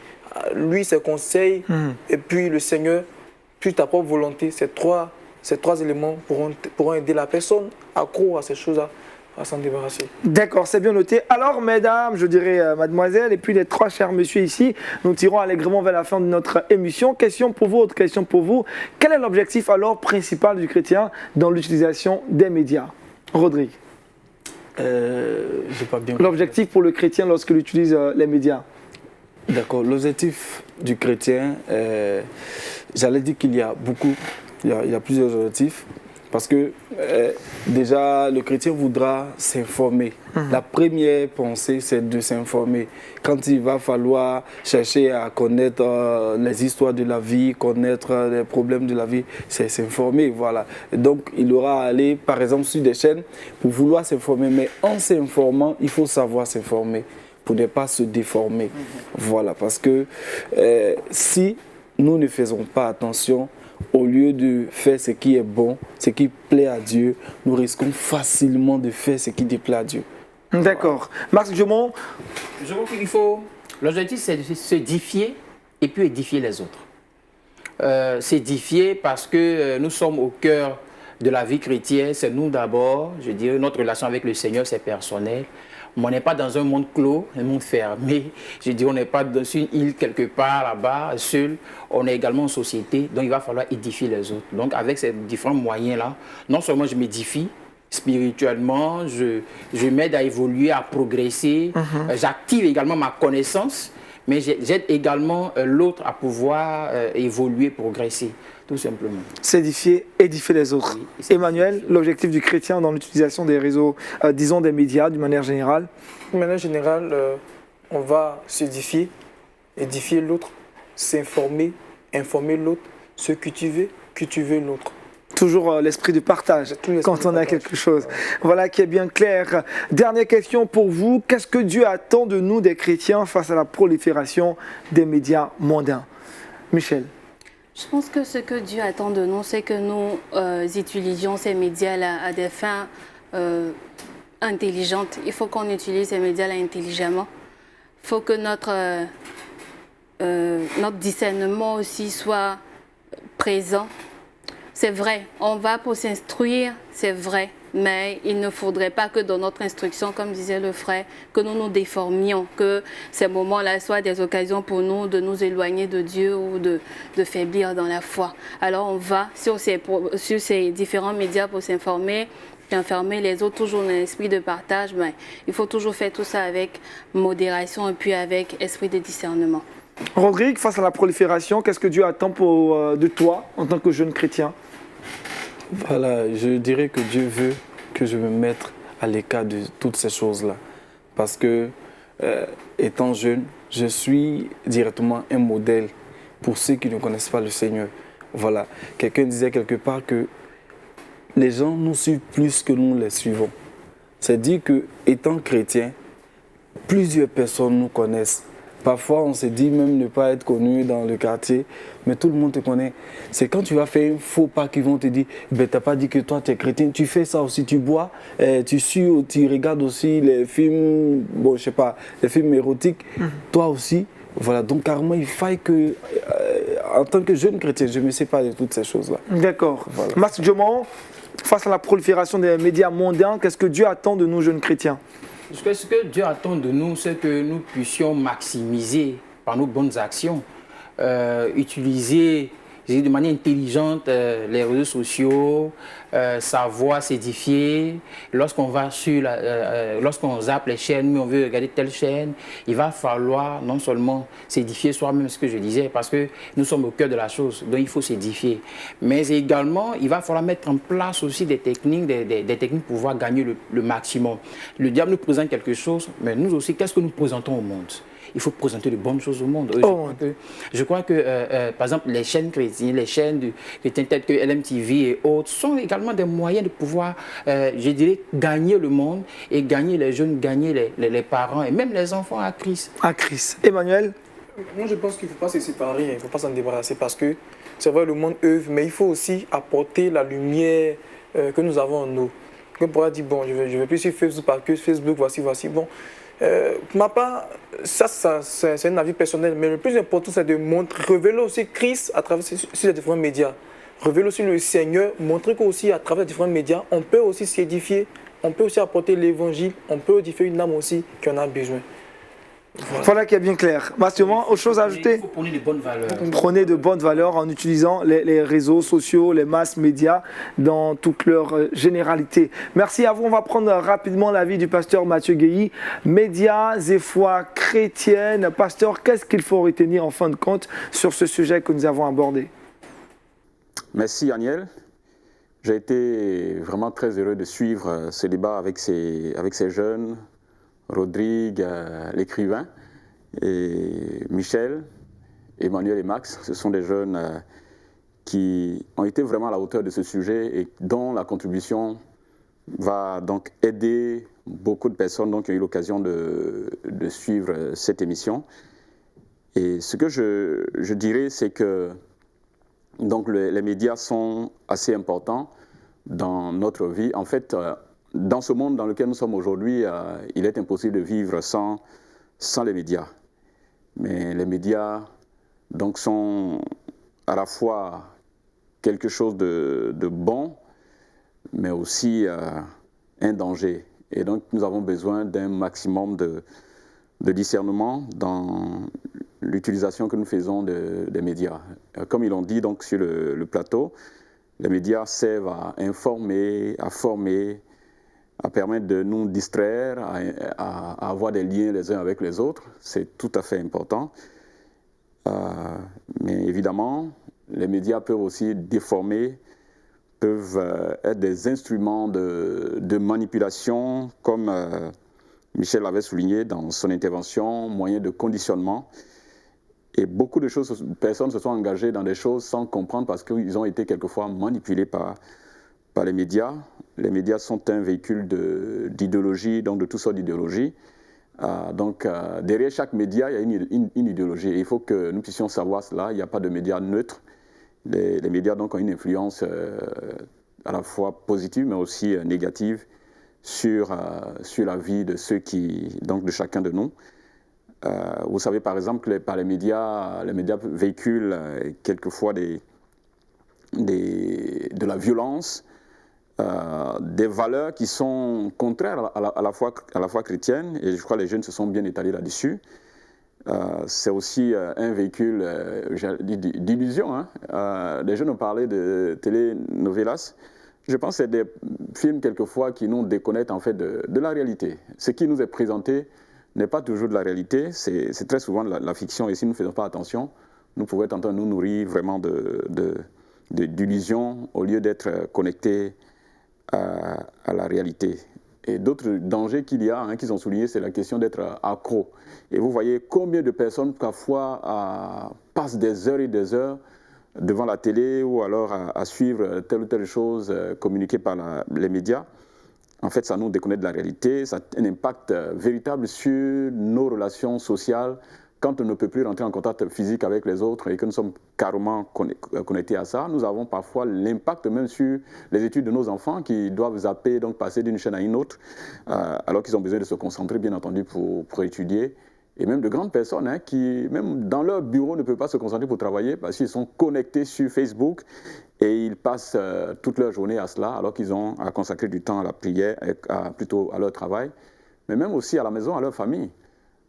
lui, ses conseils, et puis le Seigneur, puis ta propre volonté, ces trois éléments pourront aider la personne accro à ces choses-là, à s'en débarrasser. D'accord, c'est bien noté. Alors, mesdames, je dirais mademoiselle, et puis les trois chers messieurs ici, nous tirons allègrement vers la fin de notre émission. Question pour vous, autre question pour vous. Quel est l'objectif alors principal du chrétien dans l'utilisation des médias? Rodrigue. J'ai pas bien. L'objectif pour le chrétien lorsqu'il utilise les médias? D'accord, l'objectif du chrétien, j'allais dire qu'il y a beaucoup, il y a plusieurs objectifs. Parce que déjà, le chrétien voudra s'informer. La première pensée, c'est de s'informer. Quand il va falloir chercher à connaître les histoires de la vie, connaître les problèmes de la vie, c'est s'informer. Voilà. Donc, il aura à aller, par exemple, sur des chaînes pour vouloir s'informer. Mais en s'informant, il faut savoir s'informer pour ne pas se déformer. Voilà. Parce que si nous ne faisons pas attention, au lieu de faire ce qui est bon, ce qui plaît à Dieu, nous risquons facilement de faire ce qui déplaît à Dieu. D'accord. Marc Jomon, Je crois qu'il faut... L'objectif, c'est de s'édifier et puis édifier les autres. S'édifier parce que nous sommes au cœur de la vie chrétienne, c'est nous d'abord. Je dirais, notre relation avec le Seigneur, c'est personnel. Mais on n'est pas dans un monde clos, un monde fermé. Je dis, on n'est pas dans une île quelque part là-bas, seul. On est également en société, donc il va falloir édifier les autres. Donc avec ces différents moyens-là, non seulement je m'édifie spirituellement, je m'aide à évoluer, à progresser. J'active également ma connaissance, mais j'aide également l'autre à pouvoir évoluer, progresser, tout simplement. s'édifier, édifier les autres. Oui, c'est Emmanuel, l'objectif du chrétien dans l'utilisation des réseaux, disons des médias d'une manière générale. De manière générale, on va s'édifier, édifier l'autre, s'informer, informer l'autre, se cultiver l'autre. Toujours l'esprit de partage Tout l'esprit quand de on a partage. quelque chose. Voilà qui est bien clair. Dernière question pour vous. Qu'est-ce que Dieu attend de nous, des chrétiens, face à la prolifération des médias mondains? Michel. Je pense que ce que Dieu attend de nous, c'est que nous utilisions ces médias-là à des fins intelligentes. Il faut qu'on utilise ces médias-là intelligemment. Il faut que notre discernement aussi soit présent. C'est vrai, on va pour s'instruire, c'est vrai, mais il ne faudrait pas que dans notre instruction, comme disait le frère, que nous nous déformions, que ces moments-là soient des occasions pour nous de nous éloigner de Dieu ou de faiblir dans la foi. Alors on va sur ces différents médias pour s'informer, informer les autres, toujours dans l'esprit de partage, mais il faut toujours faire tout ça avec modération et puis avec esprit de discernement. Rodrigue, face à la prolifération, qu'est-ce que Dieu attend de toi en tant que jeune chrétien? Voilà, je dirais que Dieu veut que je me mette à l'écart de toutes ces choses-là. Parce que, étant jeune, je suis directement un modèle pour ceux qui ne connaissent pas le Seigneur. Voilà, quelqu'un disait quelque part que les gens nous suivent plus que nous les suivons. C'est dire que, étant chrétien, plusieurs personnes nous connaissent. Parfois, on se dit même ne pas être connu dans le quartier, mais tout le monde te connaît. C'est quand tu vas faire un faux pas qu'ils vont te dire ben, tu n'as pas dit que toi, tu es chrétien, tu fais ça aussi, tu bois, tu suis, tu regardes aussi les films, bon, je sais pas, les films érotiques, toi aussi. Voilà, donc carrément, il faille que, en tant que jeune chrétien, je me sépare de toutes ces choses-là. D'accord. Voilà. Marc Jomon, face à la prolifération des médias mondains, qu'est-ce que Dieu attend de nous, jeunes chrétiens? Ce que Dieu attend de nous, c'est que nous puissions maximiser par nos bonnes actions, utiliser de manière intelligente les réseaux sociaux, savoir s'édifier. Lorsqu'on va sur lorsqu'on zappe les chaînes, mais on veut regarder telle chaîne, il va falloir non seulement s'édifier soi-même, ce que je disais, parce que nous sommes au cœur de la chose, donc il faut s'édifier. Mais également, il va falloir mettre en place aussi des techniques, des techniques pour pouvoir gagner le maximum. Le diable nous présente quelque chose, mais nous aussi, qu'est-ce que nous présentons au monde? Il faut présenter de bonnes choses au monde. Je crois que par exemple, les chaînes chrétiennes, les chaînes de chrétiennes telles que LMTV et autres sont également des moyens de pouvoir, je dirais, gagner le monde et gagner les jeunes, gagner les parents et même les enfants à Christ. À Christ. Emmanuel? Moi, je pense qu'il ne faut pas se séparer, il ne faut pas s'en débarrasser parce que c'est vrai, le monde œuvre, mais il faut aussi apporter la lumière que nous avons en nous. On pourra dire, bon, je ne vais plus sur Facebook parce que Facebook, voici. Bon, pour ma part, ça c'est un avis personnel, mais le plus important, c'est de révéler aussi Christ à travers sur les différents médias. Révéler aussi le Seigneur, montrer qu'aussi à travers les différents médias, on peut aussi s'édifier, on peut aussi apporter l'évangile, on peut édifier une âme aussi qui en a besoin. Voilà qui est bien clair. Massimo, autre chose à ajouter? Il faut prôner de bonnes valeurs. Prenez de bonnes valeurs en utilisant les réseaux sociaux, les masses médias dans toute leur généralité. Merci à vous. On va prendre rapidement l'avis du pasteur Mathieu Guéhi. Médias et foi chrétienne. Pasteur, qu'est-ce qu'il faut retenir en fin de compte sur ce sujet que nous avons abordé? Merci, Aniel. J'ai été vraiment très heureux de suivre ce débat avec ces jeunes, Rodrigue, l'écrivain, et Michel, Emmanuel et Max. Ce sont des jeunes qui ont été vraiment à la hauteur de ce sujet et dont la contribution va donc aider beaucoup de personnes qui ont eu l'occasion de suivre cette émission. Et ce que je dirais, c'est que donc les médias sont assez importants dans notre vie. En fait, dans ce monde dans lequel nous sommes aujourd'hui, il est impossible de vivre sans les médias. Mais les médias donc, sont à la fois quelque chose de bon, mais aussi un danger. Et donc, nous avons besoin d'un maximum de discernement dans l'utilisation que nous faisons des médias. Comme ils l'ont dit donc, sur le plateau, les médias servent à informer, à former, à permettre de nous distraire, à avoir des liens les uns avec les autres. C'est tout à fait important. Mais évidemment, les médias peuvent aussi déformer, peuvent être des instruments de manipulation, comme Michel l'avait souligné dans son intervention, moyen de conditionnement. Et beaucoup de personnes se sont engagées dans des choses sans comprendre parce qu'ils ont été quelquefois manipulés par les médias. Les médias sont un véhicule d'idéologie, donc de toutes sortes d'idéologies. Derrière chaque média, il y a une idéologie. Et il faut que nous puissions savoir cela. Il n'y a pas de médias neutres. Les médias donc, ont une influence à la fois positive, mais aussi négative sur la vie de de chacun de nous. Vous savez, par exemple, par les médias véhiculent quelquefois de la violence, des valeurs qui sont contraires à la foi chrétienne, et je crois que les jeunes se sont bien étalés là-dessus. C'est aussi un véhicule d'illusion. Hein. Les jeunes ont parlé de telenovelas. Je pense que c'est des films quelquefois qui nous déconnectent en fait de la réalité. Ce qui nous est présenté n'est pas toujours de la réalité, c'est très souvent de la fiction, et si nous ne faisons pas attention, nous pouvons être en train de nous nourrir vraiment d'illusions au lieu d'être connectés à la réalité. Et d'autres dangers qu'il y a, qu'ils ont souligné, c'est la question d'être accro. Et vous voyez combien de personnes parfois passent des heures et des heures devant la télé ou alors à suivre telle ou telle chose communiquée par les médias. En fait, ça nous déconnecte de la réalité, ça a un impact véritable sur nos relations sociales. Quand on ne peut plus rentrer en contact physique avec les autres et que nous sommes carrément connectés à ça, nous avons parfois l'impact même sur les études de nos enfants qui doivent zapper, donc passer d'une chaîne à une autre, alors qu'ils ont besoin de se concentrer, bien entendu, pour étudier. Et même de grandes personnes qui, même dans leur bureau, ne peuvent pas se concentrer pour travailler parce qu'ils sont connectés sur Facebook et ils passent toute leur journée à cela alors qu'ils ont à consacrer du temps à la prière, plutôt à leur travail, mais même aussi à la maison, à leur famille.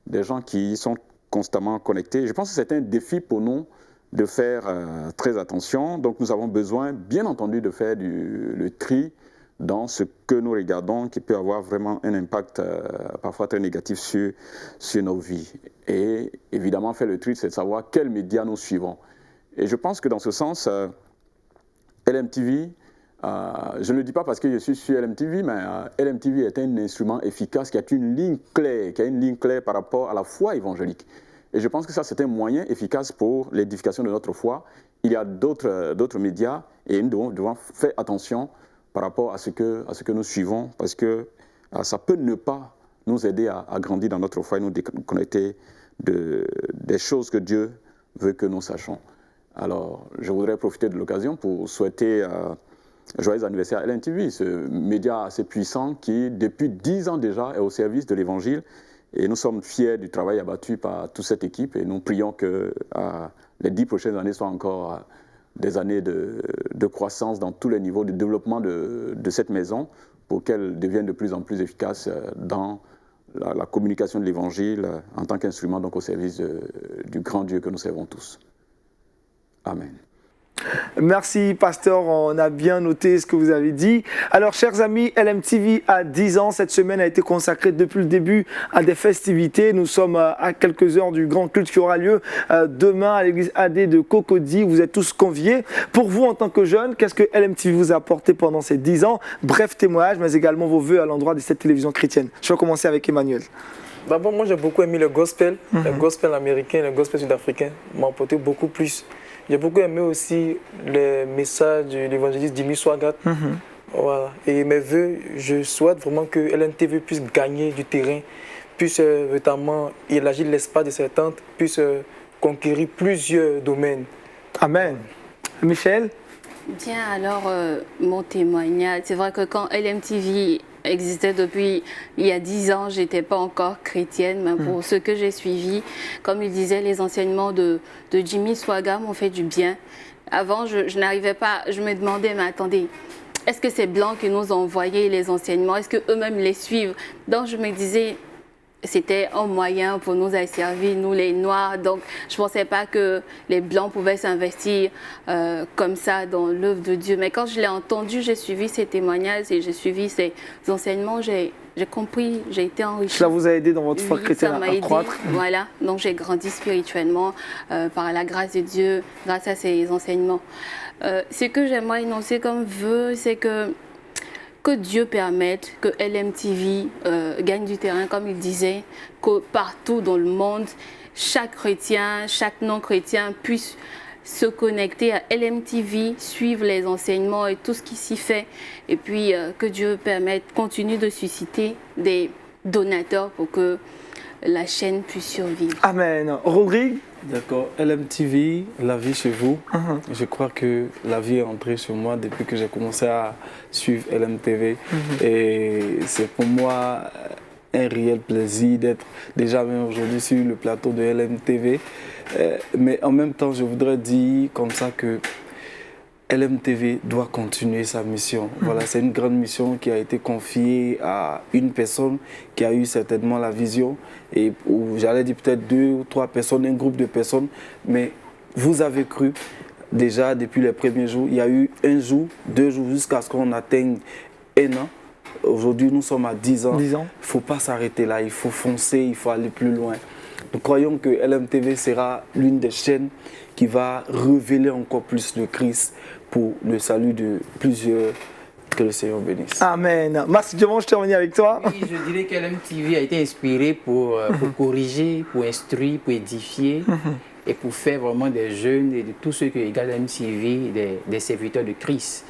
Des gens qui sont constamment connectés. Je pense que c'est un défi pour nous de faire très attention. Donc nous avons besoin, bien entendu, de faire le tri dans ce que nous regardons qui peut avoir vraiment un impact parfois très négatif sur nos vies. Et évidemment, faire le tri, c'est de savoir quels médias nous suivons. Et je pense que dans ce sens, LMTV, je ne le dis pas parce que je suis sur LMTV, mais LMTV est un instrument efficace qui a une ligne claire, par rapport à la foi évangélique. Et je pense que ça, c'est un moyen efficace pour l'édification de notre foi. Il y a d'autres médias et nous devons faire attention par rapport à ce que nous suivons, parce que ça peut ne pas nous aider à grandir dans notre foi et nous déconnecter des choses que Dieu veut que nous sachions. Alors, je voudrais profiter de l'occasion pour souhaiter joyeux anniversaire à LNTV, ce média assez puissant qui, depuis 10 ans déjà, est au service de l'Évangile. Et nous sommes fiers du travail abattu par toute cette équipe et nous prions que les 10 prochaines années soient encore des années de croissance dans tous les niveaux de développement de cette maison pour qu'elle devienne de plus en plus efficace dans la communication de l'Évangile en tant qu'instrument donc au service du grand Dieu que nous servons tous. Amen. Merci, pasteur. On a bien noté ce que vous avez dit. Alors, chers amis, LMTV a 10 ans. Cette semaine a été consacrée depuis le début à des festivités. Nous sommes à quelques heures du grand culte qui aura lieu demain à l'église AD de Cocody. Vous êtes tous conviés. Pour vous, en tant que jeunes, qu'est-ce que LMTV vous a apporté pendant ces 10 ans? Bref témoignage, mais également vos vœux à l'endroit de cette télévision chrétienne. Je vais commencer avec Emmanuel. D'abord, moi j'ai beaucoup aimé le gospel américain, le gospel sud-africain m'a apporté beaucoup plus. J'ai beaucoup aimé aussi les messages de l'évangéliste Jimmy Swaggart. Voilà. Et mes vœux, je souhaite vraiment que LMTV puisse gagner du terrain, puisse notamment élargir l'espace de ses tentes, puisse conquérir plusieurs domaines. Amen. Michel? Bien, alors, mon témoignage, c'est vrai que quand LMTV existait depuis il y a 10 ans, je n'étais pas encore chrétienne, mais pour ce que j'ai suivi, comme il disait, les enseignements de Jimmy Swaggart m'ont fait du bien. Avant, je n'arrivais pas, je me demandais, mais attendez, est-ce que c'est Blanc qui nous a envoyé les enseignements? Est-ce qu'eux-mêmes les suivent? Donc je me disais, c'était un moyen pour nous asservir, nous les Noirs. Donc, je ne pensais pas que les Blancs pouvaient s'investir comme ça dans l'œuvre de Dieu. Mais quand je l'ai entendu, j'ai suivi ces témoignages et j'ai suivi ces enseignements, j'ai compris, j'ai été enrichie. Cela vous a aidé dans votre foi chrétienne à croître? Voilà, donc j'ai grandi spirituellement par la grâce de Dieu, grâce à ces enseignements. Ce que j'aimerais énoncer comme vœu, c'est que Dieu permette que LMTV gagne du terrain, comme il disait, que partout dans le monde, chaque chrétien, chaque non-chrétien puisse se connecter à LMTV, suivre les enseignements et tout ce qui s'y fait. Et puis que Dieu permette, continue de susciter des donateurs pour que la chaîne puisse survivre. Amen. Rodrigue? D'accord. LMTV, la vie chez vous. Je crois que la vie est entrée chez moi depuis que j'ai commencé à suivre LMTV. Et c'est pour moi un réel plaisir d'être déjà même aujourd'hui sur le plateau de LMTV. Mais en même temps, je voudrais dire comme ça que LMTV doit continuer sa mission. Voilà, c'est une grande mission qui a été confiée à une personne qui a eu certainement la vision, et j'allais dire peut-être 2 ou 3 personnes, un groupe de personnes, mais vous avez cru déjà depuis les premiers jours. Il y a eu 1 jour, 2 jours, jusqu'à ce qu'on atteigne 1 an. Aujourd'hui, nous sommes à 10 ans. 10 ans. Il ne faut pas s'arrêter là, il faut foncer, il faut aller plus loin. Nous croyons que LMTV sera l'une des chaînes qui va révéler encore plus le Christ pour le salut de plusieurs. Que le Seigneur bénisse. Amen. Merci Dieu, je termine avec toi. Oui, je dirais que LMTV a été inspiré pour corriger, pour instruire, pour édifier et pour faire vraiment des jeunes et de tous ceux qui regardent LMTV des serviteurs de Christ.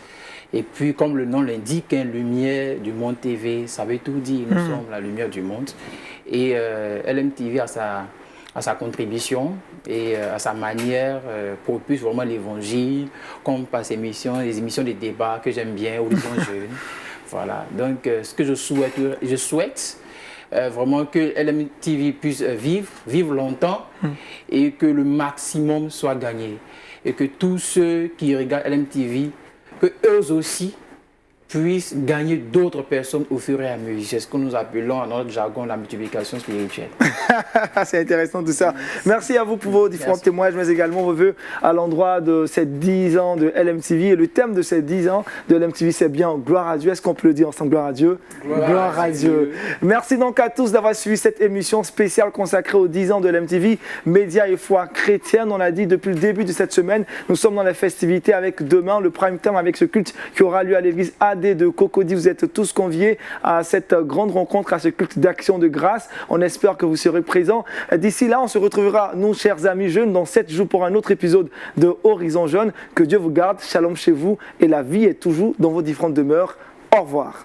Et puis, comme le nom l'indique, lumière du monde TV, ça veut tout dire. Nous sommes la lumière du monde. Et LMTV a sa contribution et à sa manière propulse vraiment l'évangile, comme par ses émissions, les émissions de débat que j'aime bien, Horizon Jeune. Voilà. Donc, ce que je souhaite vraiment que LMTV puisse vivre longtemps et que le maximum soit gagné. Et que tous ceux qui regardent LMTV, que eux aussi puissent gagner d'autres personnes au fur et à mesure. C'est ce que nous appelons dans notre jargon la multiplication spirituelle. C'est intéressant tout ça. Merci à vous pour vos différents témoignages, mais également vos vœux à l'endroit de ces 10 ans de LMTV. Et le thème de ces 10 ans de LMTV, c'est bien gloire à Dieu. Est-ce qu'on peut le dire ensemble, gloire à Dieu? Gloire à Dieu. Merci donc à tous d'avoir suivi cette émission spéciale consacrée aux 10 ans de LMTV, médias et foi chrétienne. On l'a dit depuis le début de cette semaine, nous sommes dans les festivités avec demain, le prime time avec ce culte qui aura lieu à l'église AD de Cocody. Vous êtes tous conviés à cette grande rencontre, à ce culte d'action de grâce. On espère que vous serez présents. D'ici là, on se retrouvera, nous, chers amis jeunes, dans 7 jours pour un autre épisode de Horizon Jeune. Que Dieu vous garde, shalom chez vous, et la vie est toujours dans vos différentes demeures. Au revoir.